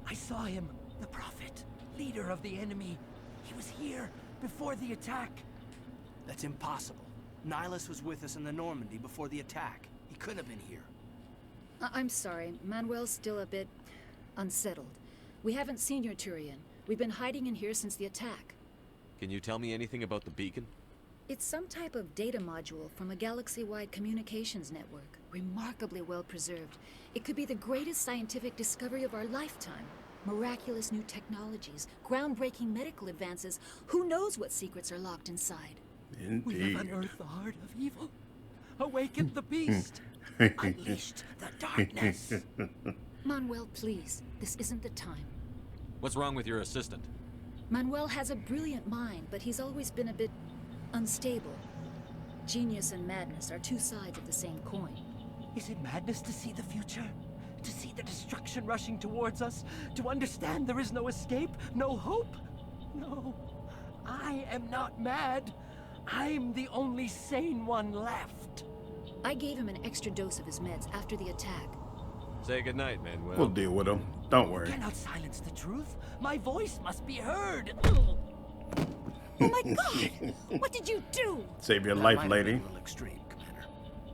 I saw him, the Prophet, leader of the enemy. He was here before the attack. That's impossible. Nihlus was with us in the Normandy before the attack. He couldn't have been here. I'm sorry. Manuel's still a bit unsettled. We haven't seen your Turian. We've been hiding in here since the attack. Can you tell me anything about the beacon? It's some type of data module from a galaxy-wide communications network. Remarkably well preserved. It could be the greatest scientific discovery of our lifetime. Miraculous new technologies, groundbreaking medical advances. Who knows what secrets are locked inside? Indeed. We have unearthed the heart of evil. Awakened the beast. Unleashed the darkness. Manuel, please. This isn't the time. What's wrong with your assistant? Manuel has a brilliant mind, but he's always been a bit unstable. Genius and madness are two sides of the same coin. Is it madness to see the future? To see the destruction rushing towards us? To understand there is no escape? No hope? No. I am not mad. I'm the only sane one left. I gave him an extra dose of his meds after the attack. Say goodnight, Manuel. We'll deal with him. Don't worry. You cannot silence the truth. My voice must be heard. Oh my God! What did you do? Save your life, lady. Extreme, Commander.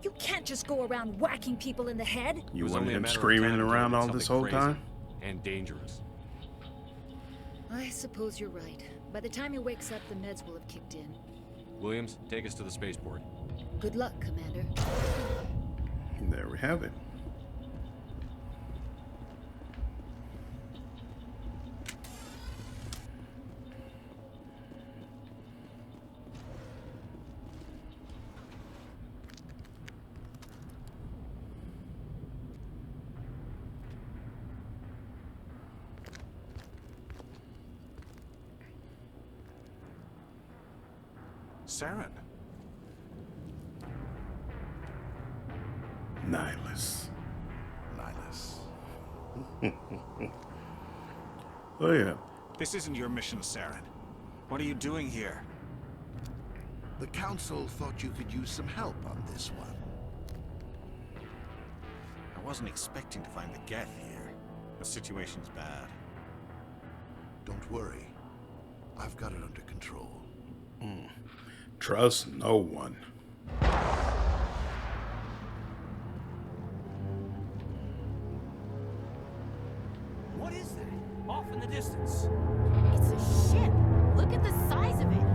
You can't just go around whacking people in the head. You was wanted only a him matter of screaming time until around we did all this something whole crazy time? And dangerous. I suppose you're right. By the time he wakes up, the meds will have kicked in. Williams, take us to the spaceport. Good luck, Commander. And there we have it. Saren. Nihlus. Nihlus. Oh yeah. This isn't your mission, Saren. What are you doing here? The Council thought you could use some help on this one. I wasn't expecting to find the Geth here. The situation's bad. Don't worry. I've got it under control. Trust no one. What is that? Off in the distance. It's a ship. Look at the size of it.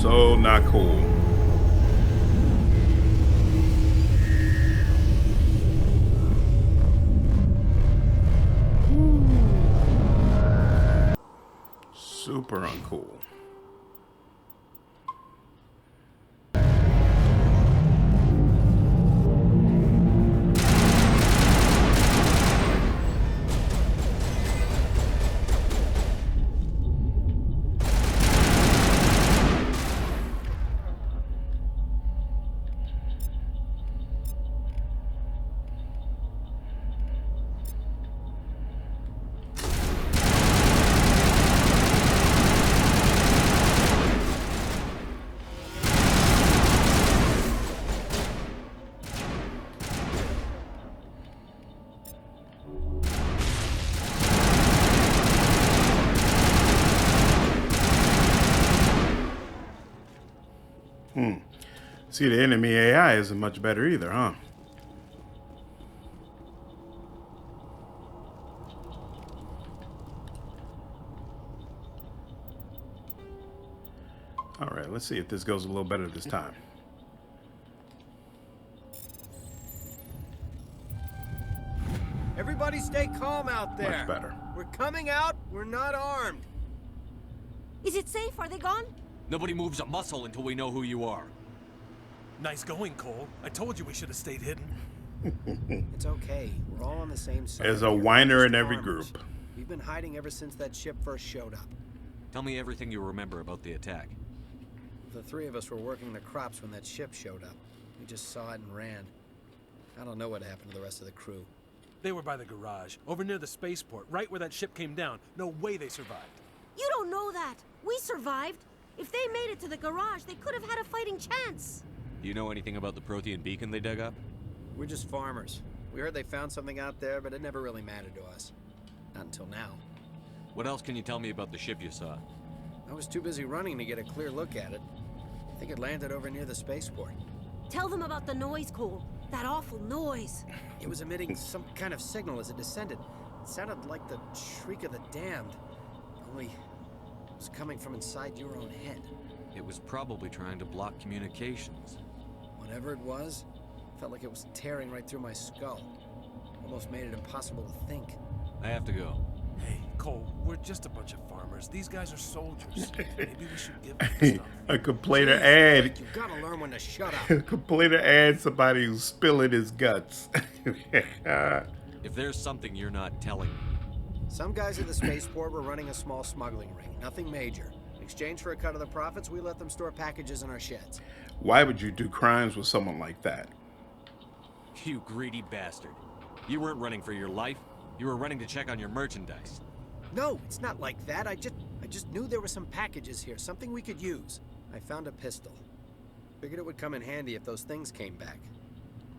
So not cool. Super uncool. See, the enemy AI isn't much better either, huh? All right, let's see if this goes a little better this time. Everybody stay calm out there. Much better. We're coming out. We're not armed. Is it safe? Are they gone? Nobody moves a muscle until we know who you are. Nice going, Cole. I told you we should have stayed hidden. It's okay. We're all on the same side. There's a whiner in every group. We've been hiding ever since that ship first showed up. Tell me everything you remember about the attack. The three of us were working the crops when that ship showed up. We just saw it and ran. I don't know what happened to the rest of the crew. They were by the garage, over near the spaceport, right where that ship came down. No way they survived. You don't know that. We survived. If they made it to the garage, they could have had a fighting chance. Do you know anything about the Prothean beacon they dug up? We're just farmers. We heard they found something out there, but it never really mattered to us. Not until now. What else can you tell me about the ship you saw? I was too busy running to get a clear look at it. I think it landed over near the spaceport. Tell them about the noise, Cole. That awful noise. It was emitting some kind of signal as it descended. It sounded like the shriek of the damned. Only it was coming from inside your own head. It was probably trying to block communications. Whatever it was, felt like it was tearing right through my skull. Almost made it impossible to think. I have to go. Hey, Cole, we're just a bunch of farmers. These guys are soldiers. Maybe we should give them the stuff. A complainer ad. You gotta learn when to shut up. A complainer ad somebody who's spilling his guts. If there's something you're not telling me. Some guys at the spaceport were running a small smuggling ring. Nothing major. In exchange for a cut of the profits, we let them store packages in our sheds. Why would you do crimes with someone like that? You greedy bastard. You weren't running for your life. You were running to check on your merchandise. No, it's not like that. I just knew there were some packages here, something we could use. I found a pistol. Figured it would come in handy if those things came back.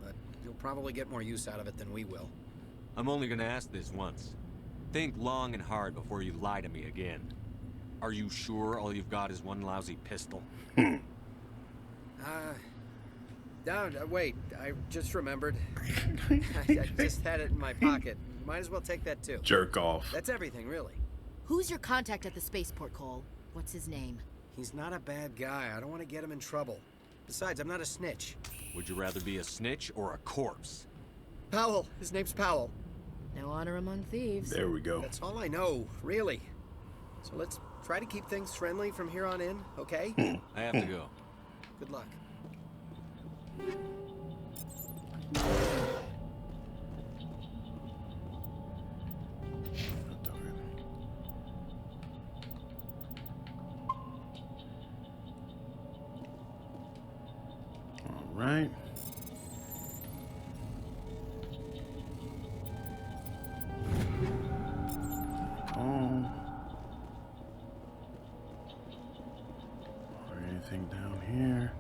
But you'll probably get more use out of it than we will. I'm only gonna ask this once. Think long and hard before you lie to me again. Are you sure all you've got is one lousy pistol? Wait, I just remembered. I just had it in my pocket. Might as well take that too. Jerk off. That's everything, really. Who's your contact at the spaceport, Cole? What's his name? He's not a bad guy. I don't want to get him in trouble. Besides, I'm not a snitch. Would you rather be a snitch or a corpse? Powell. His name's Powell. No honor among thieves. There we go. That's all I know, really. So let's try to keep things friendly from here on in, okay? I have to go. Good luck. All right. Oh. Or anything down here?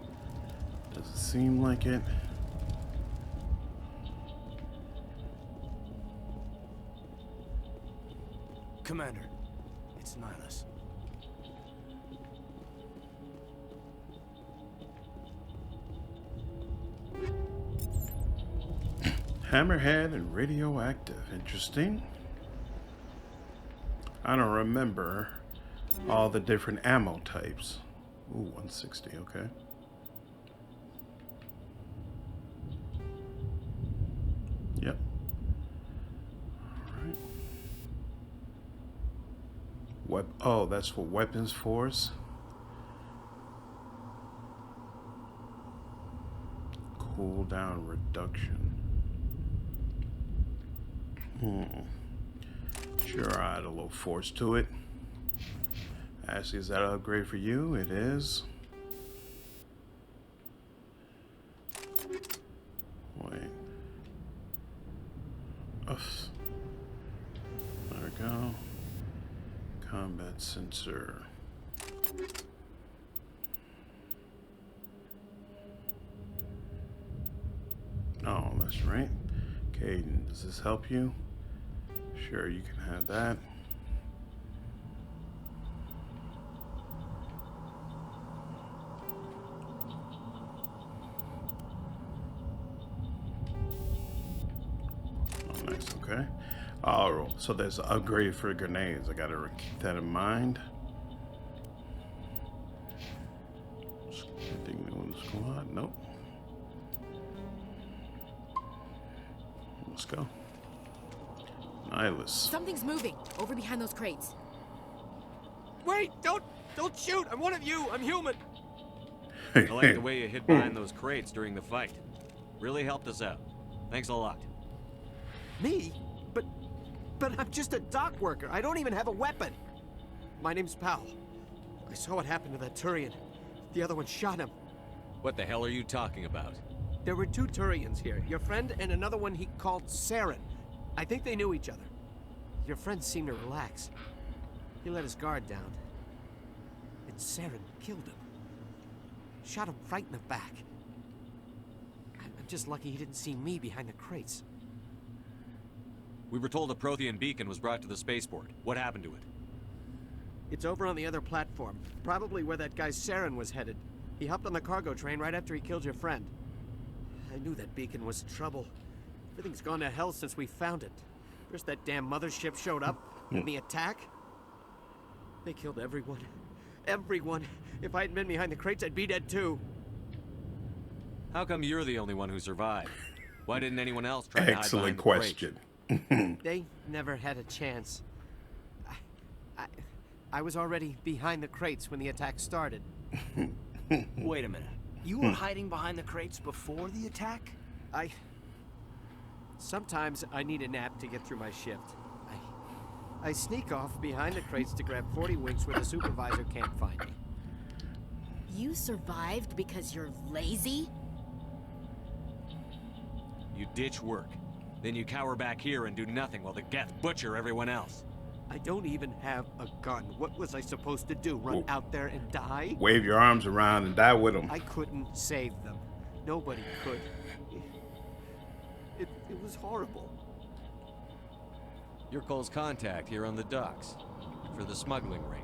Doesn't seem like it. Commander, it's Nihlus. Hammerhead and radioactive. Interesting. I don't remember all the different ammo types. Ooh, 160, okay. Yep. Alright. Oh, that's for weapons force. Cooldown reduction. Sure, I had a little force to it. Ashley, is that an upgrade for you? It is. Wait. Oof. There we go. Combat sensor. Oh, that's right. Caden, does this help you? Sure, you can have that. Oh, nice, okay. Oh, so there's an upgrade for grenades. I gotta keep that in mind. Anything new in the squad? Nope. Let's go. Nihlus. Something's moving over behind those crates. Wait! Don't shoot! I'm one of you! I'm human! I like the way you hid behind those crates during the fight. Really helped us out. Thanks a lot. Me? But I'm just a dock worker. I don't even have a weapon. My name's Powell. saw what happened to that Turian. The other one shot him. What the hell are you talking about? There were 2 Turians here. Your friend and another one he called Saren. I think they knew each other. Your friend seemed to relax. He let his guard down. And Saren killed him. Shot him right in the back. I'm just lucky he didn't see me behind the crates. We were told a Prothean beacon was brought to the spaceport. What happened to it? It's over on the other platform. Probably where that guy Saren was headed. He hopped on the cargo train right after he killed your friend. I knew that beacon was trouble. Everything's gone to hell since we found it. First that damn mothership showed up, and the attack. They killed everyone. Everyone. If I hadn't been behind the crates, I'd be dead too. How come you're the only one who survived? Why didn't anyone else try to hide Excellent behind the question. They never had a chance. I was already behind the crates when the attack started. Wait a minute. You were hiding behind the crates before the attack? Sometimes I need a nap to get through my shift. I sneak off behind the crates to grab 40 winks where the supervisor can't find me. You survived because you're lazy? You ditch work. Then you cower back here and do nothing while the Geth butcher everyone else. I don't even have a gun. What was I supposed to do? Run out there and die? Wave your arms around and die with them. I couldn't save them. Nobody could. It was horrible. You're Cole's contact here on the docks for the smuggling ring.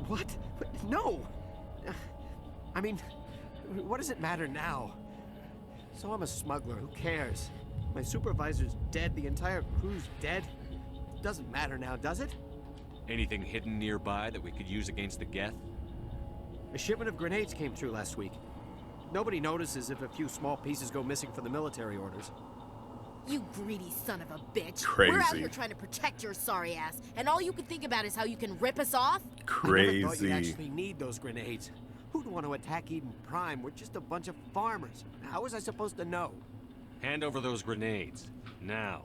What? No! I mean, what does it matter now? So I'm a smuggler, who cares? My supervisor's dead, the entire crew's dead. It doesn't matter now, does it? Anything hidden nearby that we could use against the Geth? A shipment of grenades came through last week. Nobody notices if a few small pieces go missing for the military orders. You greedy son of a bitch. Crazy. We're out here trying to protect your sorry ass, and all you can think about is how you can rip us off? Crazy. I never thought you'd actually need those grenades. Who'd want to attack Eden Prime? We're just a bunch of farmers. How was I supposed to know? Hand over those grenades. Now.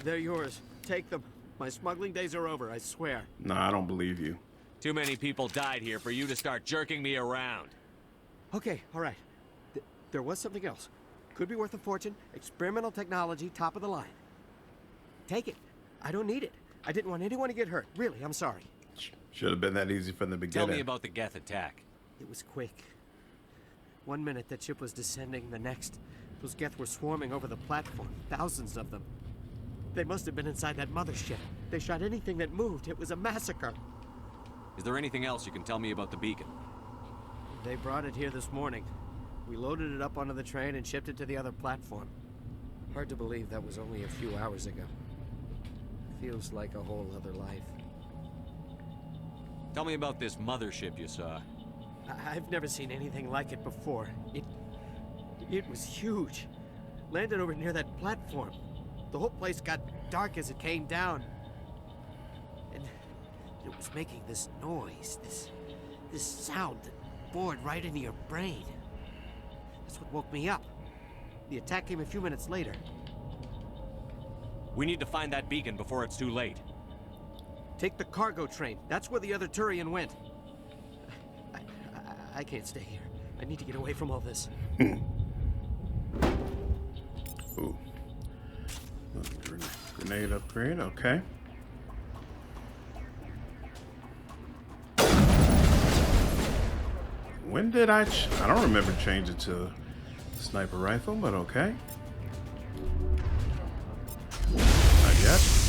They're yours. Take them. My smuggling days are over, I swear. No, I don't believe you. Too many people died here for you to start jerking me around. Okay, all right. There was something else. Could be worth a fortune. Experimental technology, top of the line. Take it. I don't need it. I didn't want anyone to get hurt. Really, I'm sorry. Should have been that easy from the beginning. Tell me about the Geth attack. It was quick. 1 minute that ship was descending, the next, those Geth were swarming over the platform. Thousands of them. They must have been inside that mothership. They shot anything that moved. It was a massacre. Is there anything else you can tell me about the beacon? They brought it here this morning. We loaded it up onto the train and shipped it to the other platform. Hard to believe that was only a few hours ago. Feels like a whole other life. Tell me about this mothership you saw. I've never seen anything like it before. It was huge. Landed over near that platform. The whole place got dark as it came down. And it was making this noise, this sound that bored right into your brain. That's what woke me up. The attack came a few minutes later. We need to find that beacon before it's too late. Take the cargo train. That's where the other Turian went. I can't stay here. I need to get away from all this. Ooh. Grenade upgrade, okay. When did I don't remember changing to sniper rifle, but okay. I guess.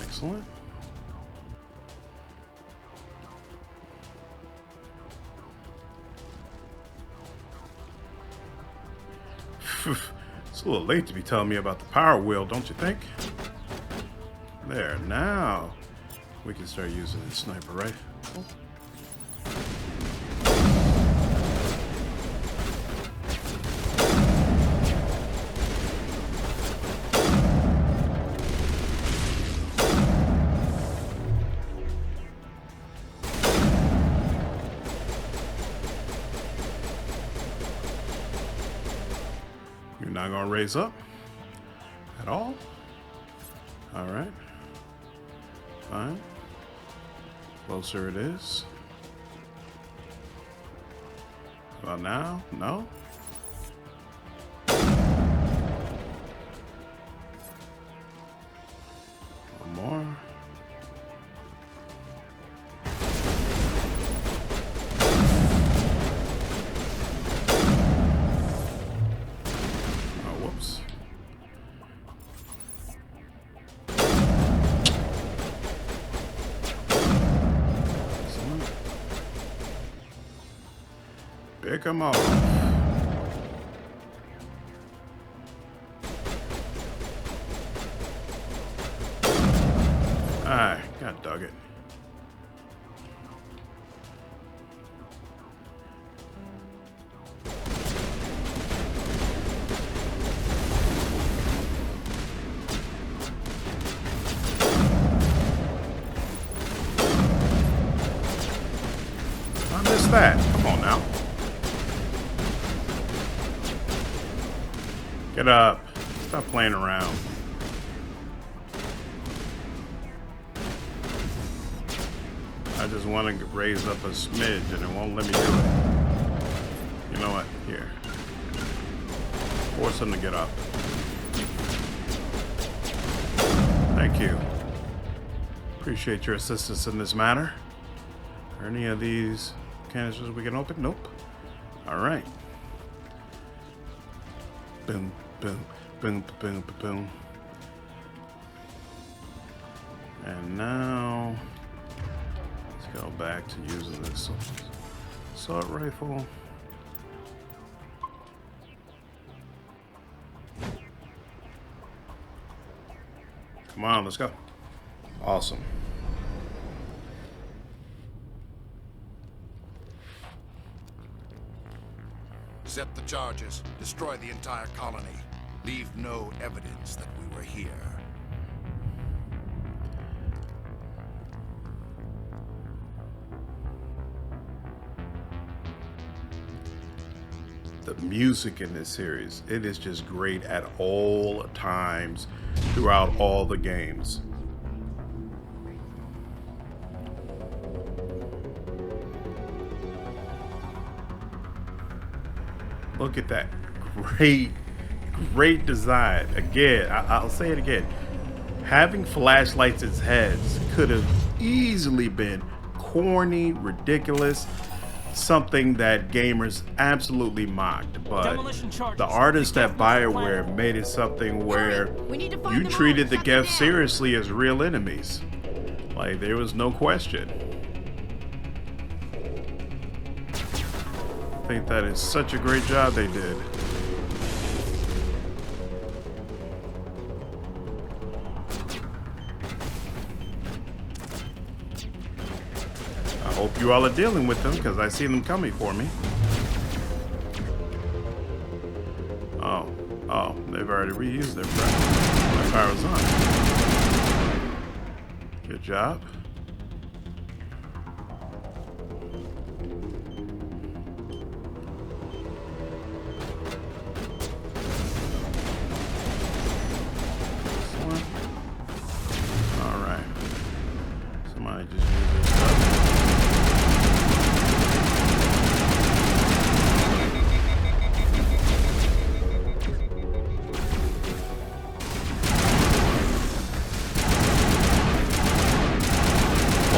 Excellent. It's a little late to be telling me about the power wheel, don't you think? There, now we can start using the sniper rifle. You're not gonna raise up at all? All right. Fine. Closer it is. About now? No? One more. Oh, whoops. Pick them off. Alright, God dug it. I missed that. Come on now. Get up. Stop playing around. I just want to raise up a smidge and it won't let me do it. You know what? Here. Force him to get up. Thank you. Appreciate your assistance in this matter. Are any of these canisters we can open? Nope. Alright. Boom, boom, boom, boom, boom. And now let's go back to using this assault rifle. Come on, let's go. Awesome. Set the charges. Destroy the entire colony. Leave no evidence that we were here. The music in this series, it is just great at all times throughout all the games. Look at that. Great design. Again, I'll say it again. Having flashlights as heads could have easily been corny, ridiculous, something that gamers absolutely mocked. But the artists at BioWare made it something where you treated the guests seriously as real enemies. Like, there was no question. I think that is such a great job they did. I hope you all are dealing with them, because I see them coming for me. Oh, they've already reused their power. My power's on. Good job.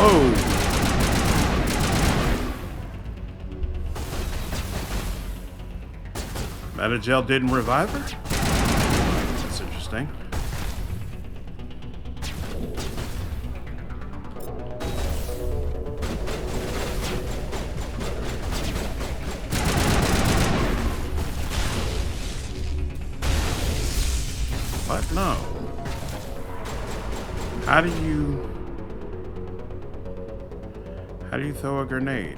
Whoa! Metagel didn't revive her? That's interesting. But no. How do you throw a grenade?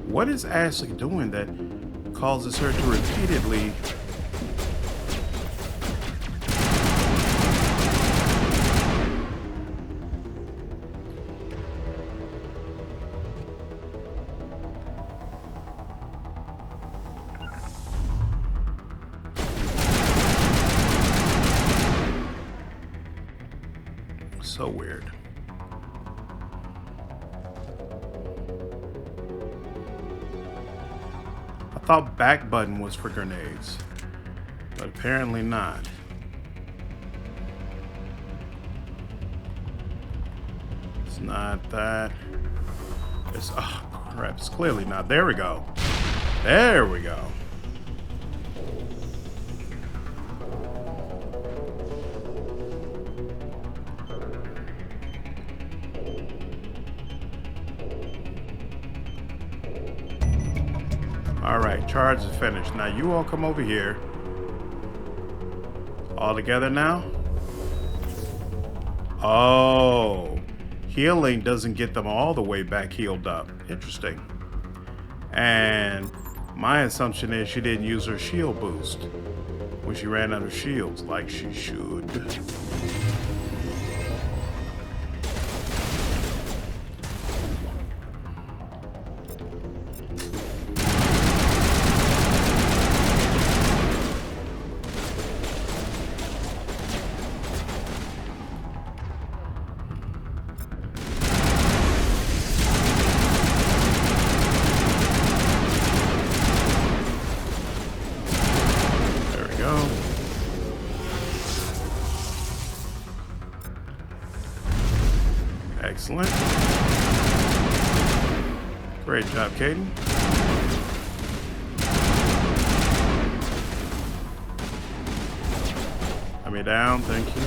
What is Ashley doing that causes her to repeatedly So weird. I thought back button was for grenades, but apparently not. It's not that. It's, oh crap, it's clearly not. There we go. There we go. Alright, charge is finished. Now you all come over here. All together now? Oh. Healing doesn't get them all the way back healed up. Interesting. And my assumption is she didn't use her shield boost when she ran out of shields like she should. Excellent. Great job, Caden. Let me down, thank you.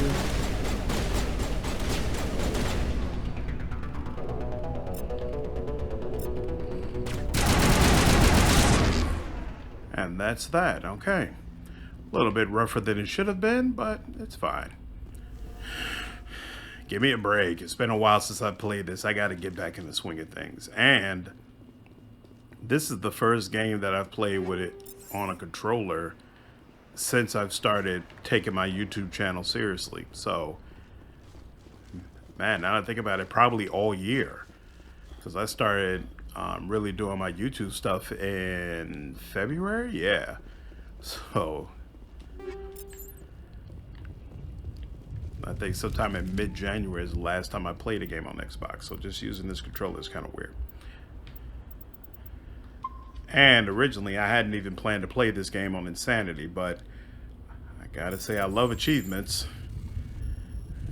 And that's that, okay. A little bit rougher than it should have been, but it's fine. Give me a break. It's been a while since I played this. I got to get back in the swing of things. And this is the first game that I've played with it on a controller since I've started taking my YouTube channel seriously. So, man, now that I think about it, probably all year. Because I started really doing my YouTube stuff in February. Yeah. So I think sometime in mid-January is the last time I played a game on Xbox. So just using this controller is kind of weird. And originally I hadn't even planned to play this game on Insanity, but I gotta say I love achievements.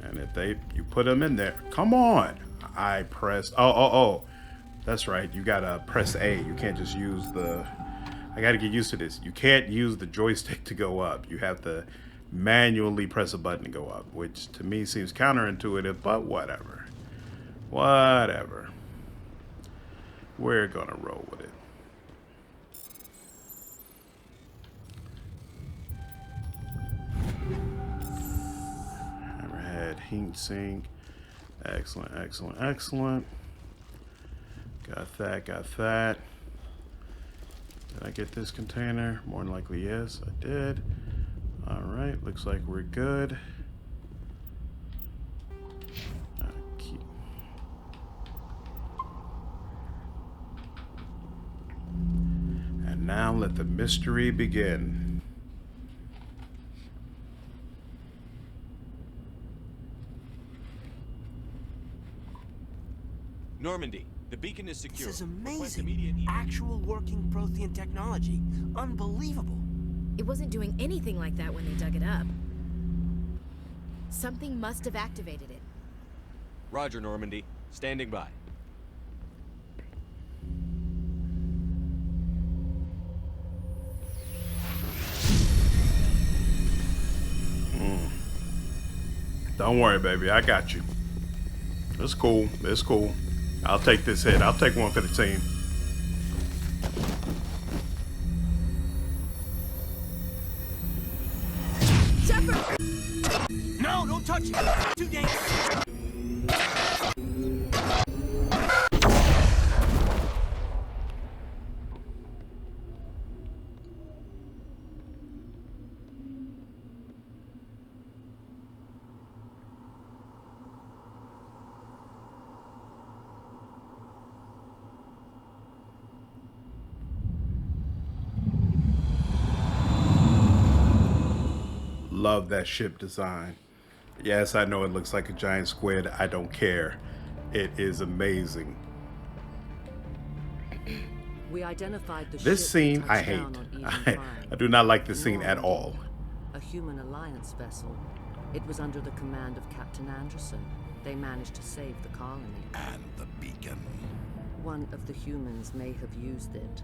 And if you put them in there, come on. I pressed, oh. That's right, you gotta press A. You can't just use the, I gotta get used to this. You can't use the joystick to go up. You have to manually press a button to go up, which to me seems counterintuitive, but whatever. Whatever. We're gonna roll with it. Hammerhead, heat sink. Excellent, excellent, excellent. Got that, got that. Did I get this container? More than likely, yes, I did. Alright, looks like we're good. And now let the mystery begin. Normandy, the beacon is secure. This is amazing. Actual working Prothean technology. Unbelievable. It wasn't doing anything like that when they dug it up. Something must have activated it. Roger, Normandy. Standing by. Don't worry, baby. I got you. It's cool. It's cool. I'll take this hit. I'll take one for the team. No, don't touch it. Too dangerous. Love that ship design. Yes, I know it looks like a giant squid. I don't care. It is amazing. We identified the This ship scene that I touched hate. down on Eden Prime. I do not like this scene at all. A human alliance vessel. It was under the command of Captain Anderson. They managed to save the colony. And the beacon. One of the humans may have used it.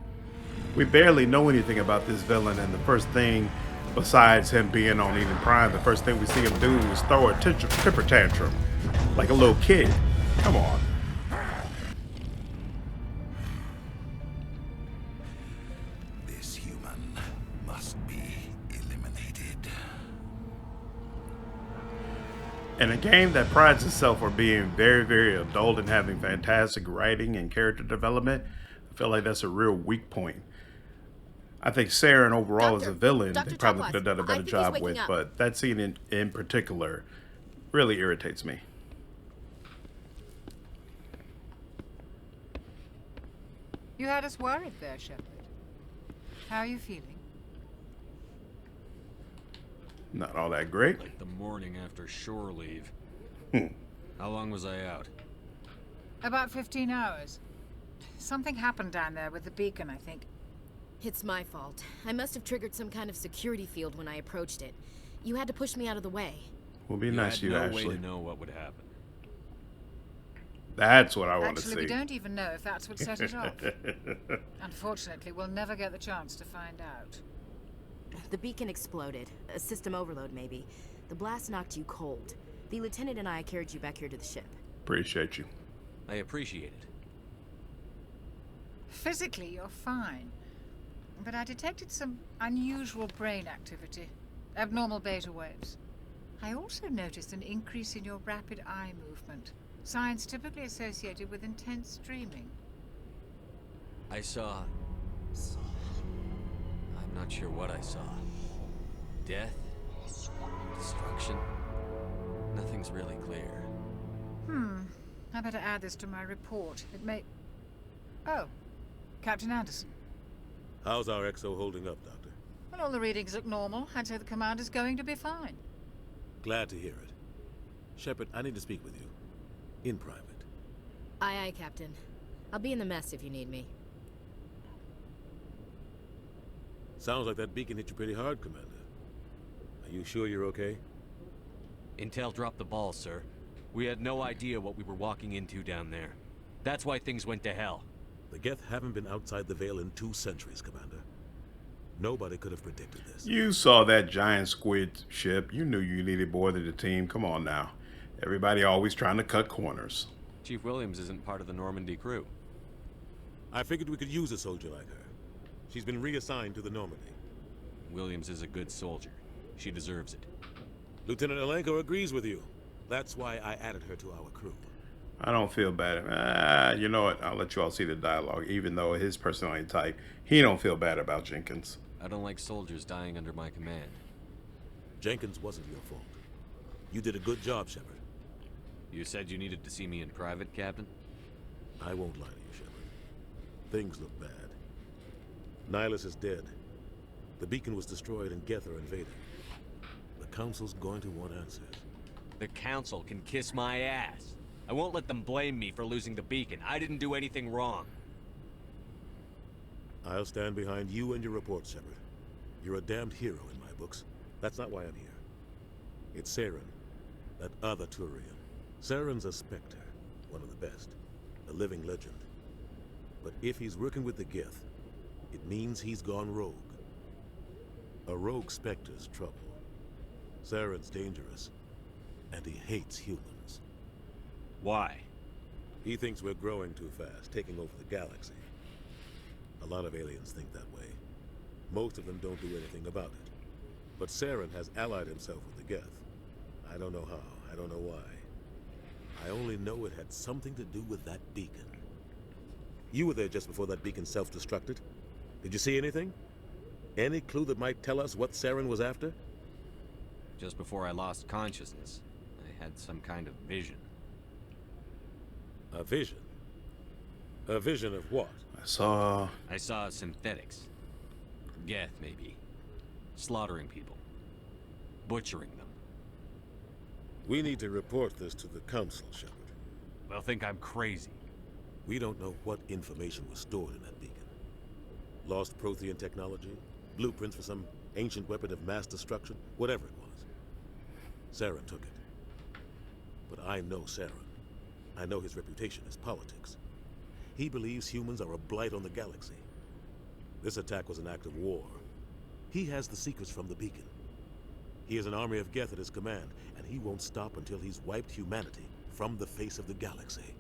We barely know anything about this villain, and the first thing, besides him being on Eden Prime, the first thing we see him do is throw a temper tantrum. Like a little kid. Come on. This human must be eliminated. In a game that prides itself on being very, very adult and having fantastic writing and character development, I feel like that's a real weak point. I think Saren overall as a villain, they probably could have done a better job with, but that scene in particular really irritates me. You had us worried there, Shepard. How are you feeling? Not all that great. Like the morning after shore leave. Hmm. How long was I out? About 15 hours. Something happened down there with the beacon, I think. It's my fault. I must have triggered some kind of security field when I approached it. You had to push me out of the way. Will be nice to you, no Ashley. way to know what would happen. That's what I want to see. Actually, we don't even know if that's what set it off. Unfortunately, we'll never get the chance to find out. The beacon exploded. A system overload, maybe. The blast knocked you cold. The lieutenant and I carried you back here to the ship. Appreciate you. I appreciate it. Physically, you're fine. But I detected some unusual brain activity. Abnormal beta waves. I also noticed an increase in your rapid eye movement. Signs typically associated with intense dreaming. I saw... I'm not sure what I saw. Death? Destruction? Nothing's really clear. I better add this to my report. It may... Oh, Captain Anderson. How's our XO holding up, Doctor? Well, all the readings look normal. I'd say the commander's going to be fine. Glad to hear it. Shepard, I need to speak with you. In private. Aye, aye, Captain. I'll be in the mess if you need me. Sounds like that beacon hit you pretty hard, Commander. Are you sure you're okay? Intel dropped the ball, sir. We had no idea what we were walking into down there. That's why things went to hell. The Geth haven't been outside the Veil in 2 centuries, Commander. Nobody could have predicted this. You saw that giant squid ship. You knew you needed more than the team. Come on now. Everybody always trying to cut corners. Chief Williams isn't part of the Normandy crew. I figured we could use a soldier like her. She's been reassigned to the Normandy. Williams is a good soldier. She deserves it. Lieutenant Alenko agrees with you. That's why I added her to our crew. I don't feel bad. You know what? I'll let you all see the dialogue. Even though his personality type, he don't feel bad about Jenkins. I don't like soldiers dying under my command. Jenkins wasn't your fault. You did a good job, Shepard. You said you needed to see me in private, Captain? I won't lie to you, Shepard. Things look bad. Nihlus is dead. The beacon was destroyed and Geth are invading. The Council's going to want answers. The Council can kiss my ass. I won't let them blame me for losing the beacon. I didn't do anything wrong. I'll stand behind you and your reports, Shepard. You're a damned hero in my books. That's not why I'm here. It's Saren, that other Turian. Saren's a Spectre, one of the best, a living legend. But if he's working with the Geth, it means he's gone rogue. A rogue Spectre's trouble. Saren's dangerous, and he hates humans. Why? He thinks we're growing too fast, taking over the galaxy. A lot of aliens think that way. Most of them don't do anything about it. But Saren has allied himself with the Geth. I don't know how, I don't know why. I only know it had something to do with that beacon. You were there just before that beacon self-destructed. Did you see anything? Any clue that might tell us what Saren was after? Just before I lost consciousness, I had some kind of vision. A vision? A vision of what? I saw synthetics. Geth, maybe. Slaughtering people. Butchering them. We need to report this to the Council, Shepard. They'll think I'm crazy. We don't know what information was stored in that beacon. Lost Prothean technology, blueprints for some ancient weapon of mass destruction, whatever it was. Saren took it. But I know Saren. I know his reputation is politics. He believes humans are a blight on the galaxy. This attack was an act of war. He has the secrets from the beacon. He has an army of Geth at his command, and he won't stop until he's wiped humanity from the face of the galaxy.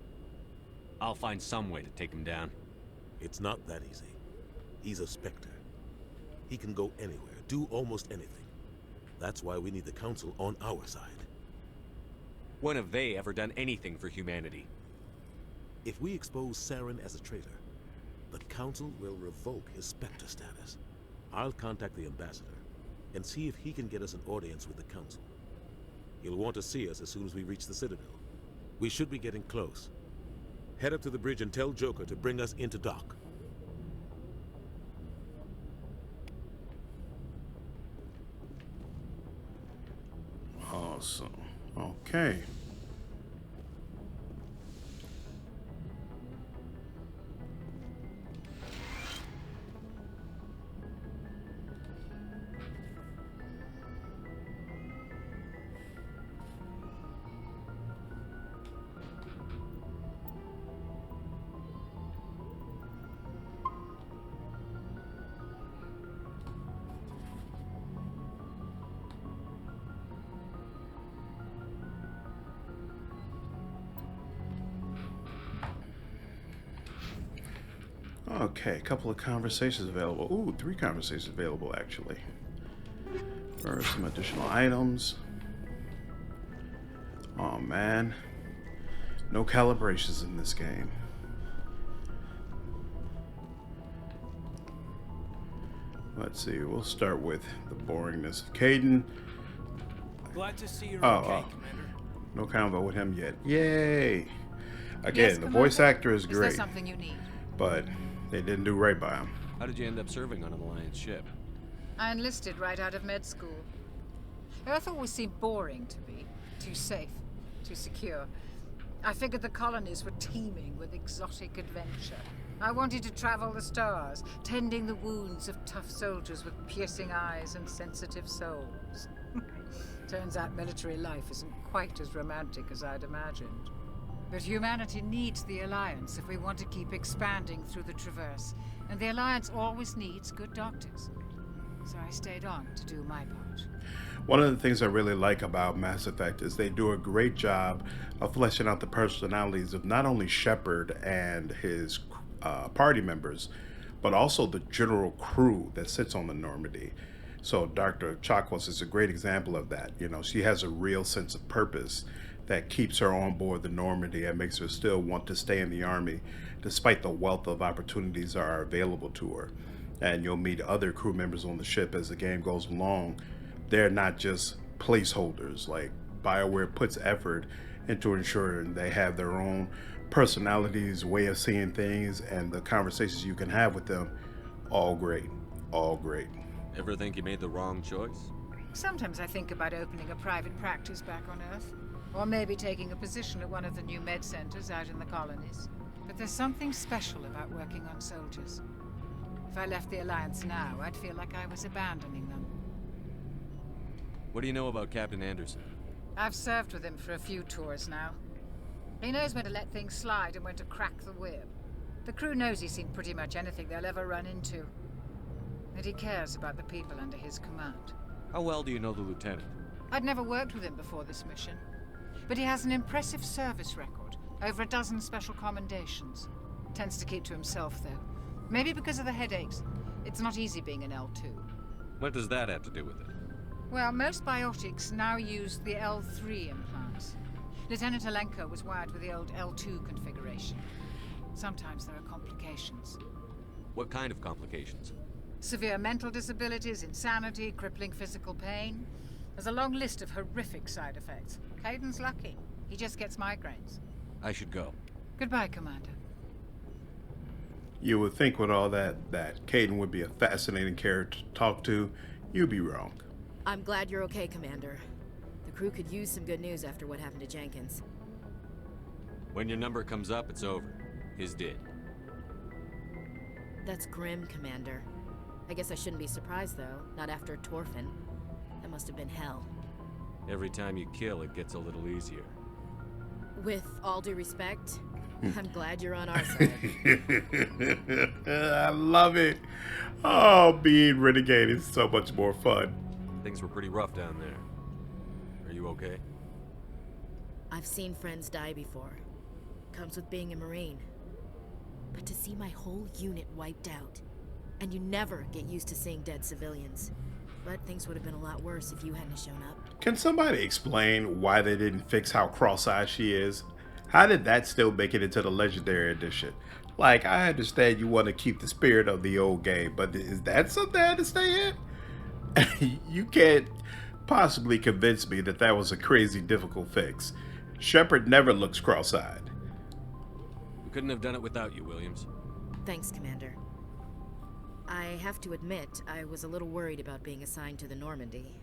I'll find some way to take him down. It's not that easy. He's a Spectre. He can go anywhere, do almost anything. That's why we need the Council on our side. When have they ever done anything for humanity? If we expose Saren as a traitor, the Council will revoke his Spectre status. I'll contact the Ambassador and see if he can get us an audience with the Council. He'll want to see us as soon as we reach the Citadel. We should be getting close. Head up to the bridge and tell Joker to bring us into dock. Awesome. Okay. Okay, a couple of conversations available. Ooh, 3 conversations available, actually. First, some additional items. Oh, man. No calibrations in this game. Let's see, we'll start with the boringness of Caden. Glad to see you're okay, Commander. No convo with him yet. Yay! Again, Yes, the Commander? voice actor is Is great. there something you need? But they didn't do right by him. How did you end up serving on an Alliance ship? I enlisted right out of med school. Earth always seemed boring to me. Too safe, too secure. I figured the colonies were teeming with exotic adventure. I wanted to travel the stars, tending the wounds of tough soldiers with piercing eyes and sensitive souls. Turns out military life isn't quite as romantic as I'd imagined. But humanity needs the Alliance if we want to keep expanding through the Traverse. And the Alliance always needs good doctors. So I stayed on to do my part. One of the things I really like about Mass Effect is they do a great job of fleshing out the personalities of not only Shepard and his party members, but also the general crew that sits on the Normandy. So Dr. Chakwas is a great example of that. You know, she has a real sense of purpose that keeps her on board the Normandy and makes her still want to stay in the Army despite the wealth of opportunities that are available to her. And you'll meet other crew members on the ship as the game goes along. They're not just placeholders. Like, BioWare puts effort into ensuring they have their own personalities, way of seeing things, and the conversations you can have with them, all great. All great. Ever think you made the wrong choice? Sometimes I think about opening a private practice back on Earth. Or maybe taking a position at one of the new med centers out in the colonies. But there's something special about working on soldiers. If I left the Alliance now, I'd feel like I was abandoning them. What do you know about Captain Anderson? I've served with him for a few tours now. He knows when to let things slide and when to crack the whip. The crew knows he's seen pretty much anything they'll ever run into. And he cares about the people under his command. How well do you know the Lieutenant? I'd never worked with him before this mission. But he has an impressive service record, over a dozen special commendations. Tends to keep to himself, though. Maybe because of the headaches. It's not easy being an L2. What does that have to do with it? Well, most biotics now use the L3 implants. Lieutenant Alenko was wired with the old L2 configuration. Sometimes there are complications. What kind of complications? Severe mental disabilities, insanity, crippling physical pain. There's a long list of horrific side effects. Caden's lucky. He just gets migraines. I should go. Goodbye, Commander. You would think with all that Caden would be a fascinating character to talk to. You'd be wrong. I'm glad you're okay, Commander. The crew could use some good news after what happened to Jenkins. When your number comes up, it's over. His did. That's grim, Commander. I guess I shouldn't be surprised, though. Not after Torfin. That must have been hell. Every time you kill, it gets a little easier. With all due respect, I'm glad you're on our side. I love it. Oh, being Renegade is so much more fun. Things were pretty rough down there. Are you okay? I've seen friends die before. Comes with being a Marine. But to see my whole unit wiped out, and you never get used to seeing dead civilians. But things would have been a lot worse if you hadn't shown up. Can somebody explain why they didn't fix how cross-eyed she is? How did that still make it into the Legendary Edition? Like, I understand you want to keep the spirit of the old game, but is that something that had to stay in? You can't possibly convince me that that was a crazy difficult fix. Shepard never looks cross-eyed. We couldn't have done it without you, Williams. Thanks, Commander. I have to admit, I was a little worried about being assigned to the Normandy.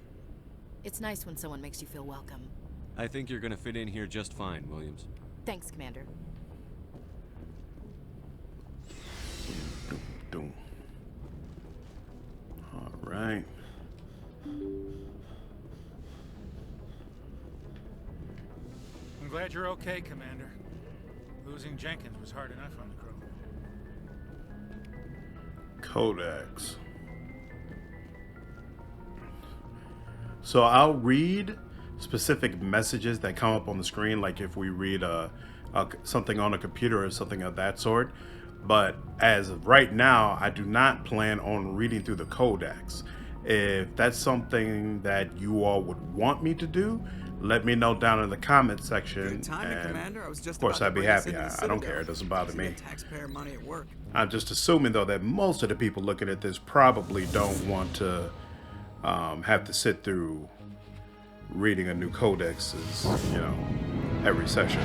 It's nice when someone makes you feel welcome. I think you're gonna fit in here just fine, Williams. Thanks, Commander. Doom. All right. I'm glad you're okay, Commander. Losing Jenkins was hard enough on the crew. Codex. So I'll read specific messages that come up on the screen, like if we read something on a computer or something of that sort. But as of right now, I do not plan on reading through the codex. If that's something that you all would want me to do, let me know down in the comment section. Good timing, Commander. I was just of course, about I'd to be bring us happy. into the I Citadel. don't care. It doesn't bother me. Taxpayer money at work. I'm just assuming, though, that most of the people looking at this probably don't want to have to sit through reading a new codex, you know, every session.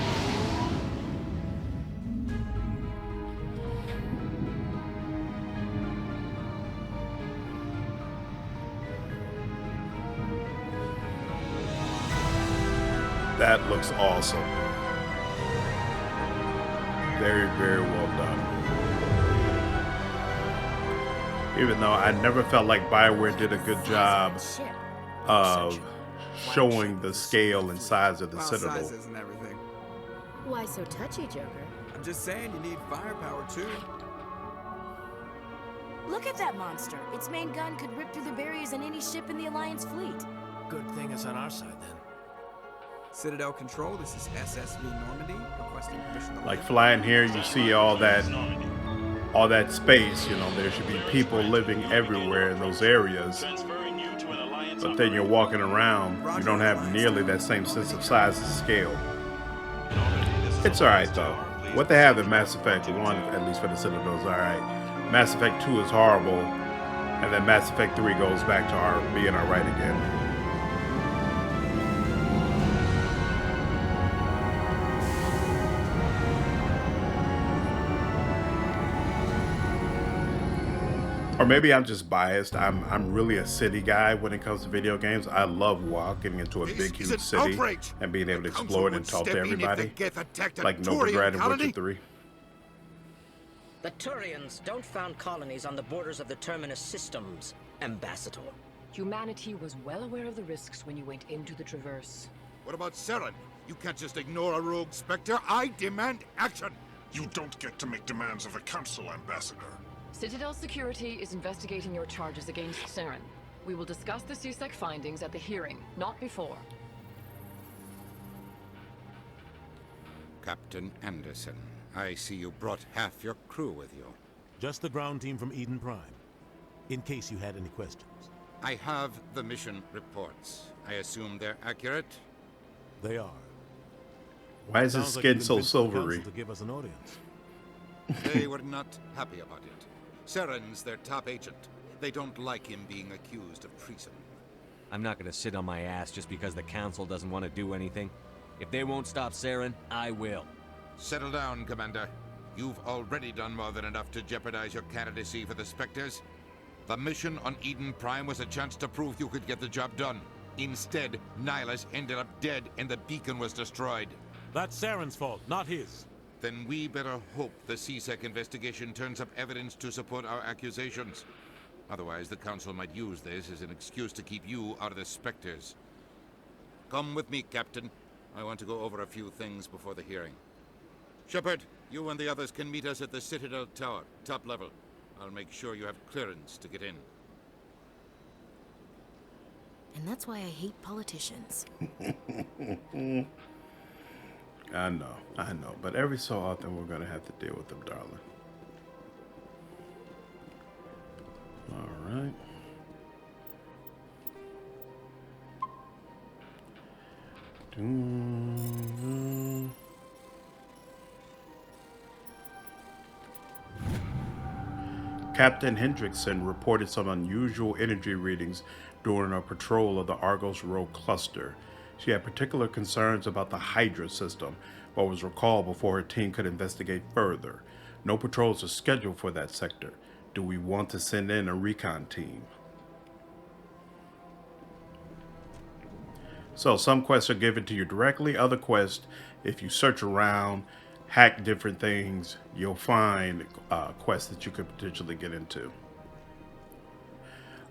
That looks awesome. Very, very well done. Even though I never felt like BioWare did a good job of showing the scale and size of the Citadel. Sizes and everything. Why so touchy, Joker? I'm just saying you need firepower too. Look at that monster. Its main gun could rip through the barriers in any ship in the Alliance fleet. Good thing it's on our side then. Citadel Control, this is SSV Normandy, requesting permission to Like flying here, you see all that space, you know, there should be people living everywhere in those areas. But then you're walking around, you don't have nearly that same sense of size and scale. It's alright though. What they have in Mass Effect 1, at least for the Citadel, is alright. Mass Effect 2 is horrible, and then Mass Effect 3 goes back to being alright again. Or maybe I'm just biased. I'm really a city guy when it comes to video games. I love walking into a big, huge city and being able to explore it and talk to everybody. Like Novigrad and Witcher 3. The Turians don't found colonies on the borders of the Terminus systems, Ambassador. Humanity was well aware of the risks when you went into the Traverse. What about Saren? You can't just ignore a rogue Spectre. I demand action! You don't get to make demands of the Council, Ambassador. Citadel Security is investigating your charges against Saren. We will discuss the CSEC findings at the hearing, not before. Captain Anderson, I see you brought half your crew with you. Just the ground team from Eden Prime, in case you had any questions. I have the mission reports. I assume they're accurate? They are. Why is his skin so silvery? To give us an audience. They were not happy about it. Saren's their top agent. They don't like him being accused of treason. I'm not gonna sit on my ass just because the Council doesn't want to do anything. If they won't stop Saren, I will. Settle down, Commander. You've already done more than enough to jeopardize your candidacy for the Spectres. The mission on Eden Prime was a chance to prove you could get the job done. Instead, Nihlus ended up dead and the beacon was destroyed. That's Saren's fault, not his. Then we better hope the CSEC investigation turns up evidence to support our accusations. Otherwise, the Council might use this as an excuse to keep you out of the Spectres. Come with me, Captain. I want to go over a few things before the hearing. Shepard, you and the others can meet us at the Citadel Tower, top level. I'll make sure you have clearance to get in. And that's why I hate politicians. I know. But every so often we're going to have to deal with them, darling. All right. Captain Hendrickson reported some unusual energy readings during a patrol of the Argos Row cluster. She had particular concerns about the Hydra system, but was recalled before her team could investigate further. No patrols are scheduled for that sector. Do we want to send in a recon team? So some quests are given to you directly. Other quests, if you search around, hack different things, you'll find quests that you could potentially get into.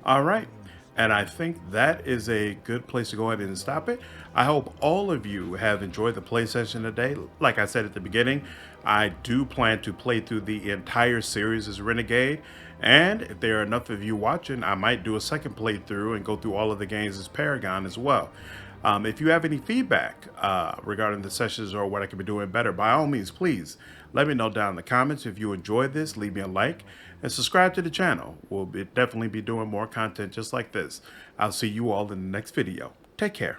All right. And I think that is a good place to go ahead and stop it. I hope all of you have enjoyed the play session today. Like I said at the beginning, I do plan to play through the entire series as Renegade. And if there are enough of you watching, I might do a second playthrough and go through all of the games as Paragon as well. If you have any feedback regarding the sessions or what I could be doing better, by all means, please let me know down in the comments. If you enjoyed this, leave me a like and subscribe to the channel. We'll definitely be doing more content just like this. I'll see you all in the next video. Take care.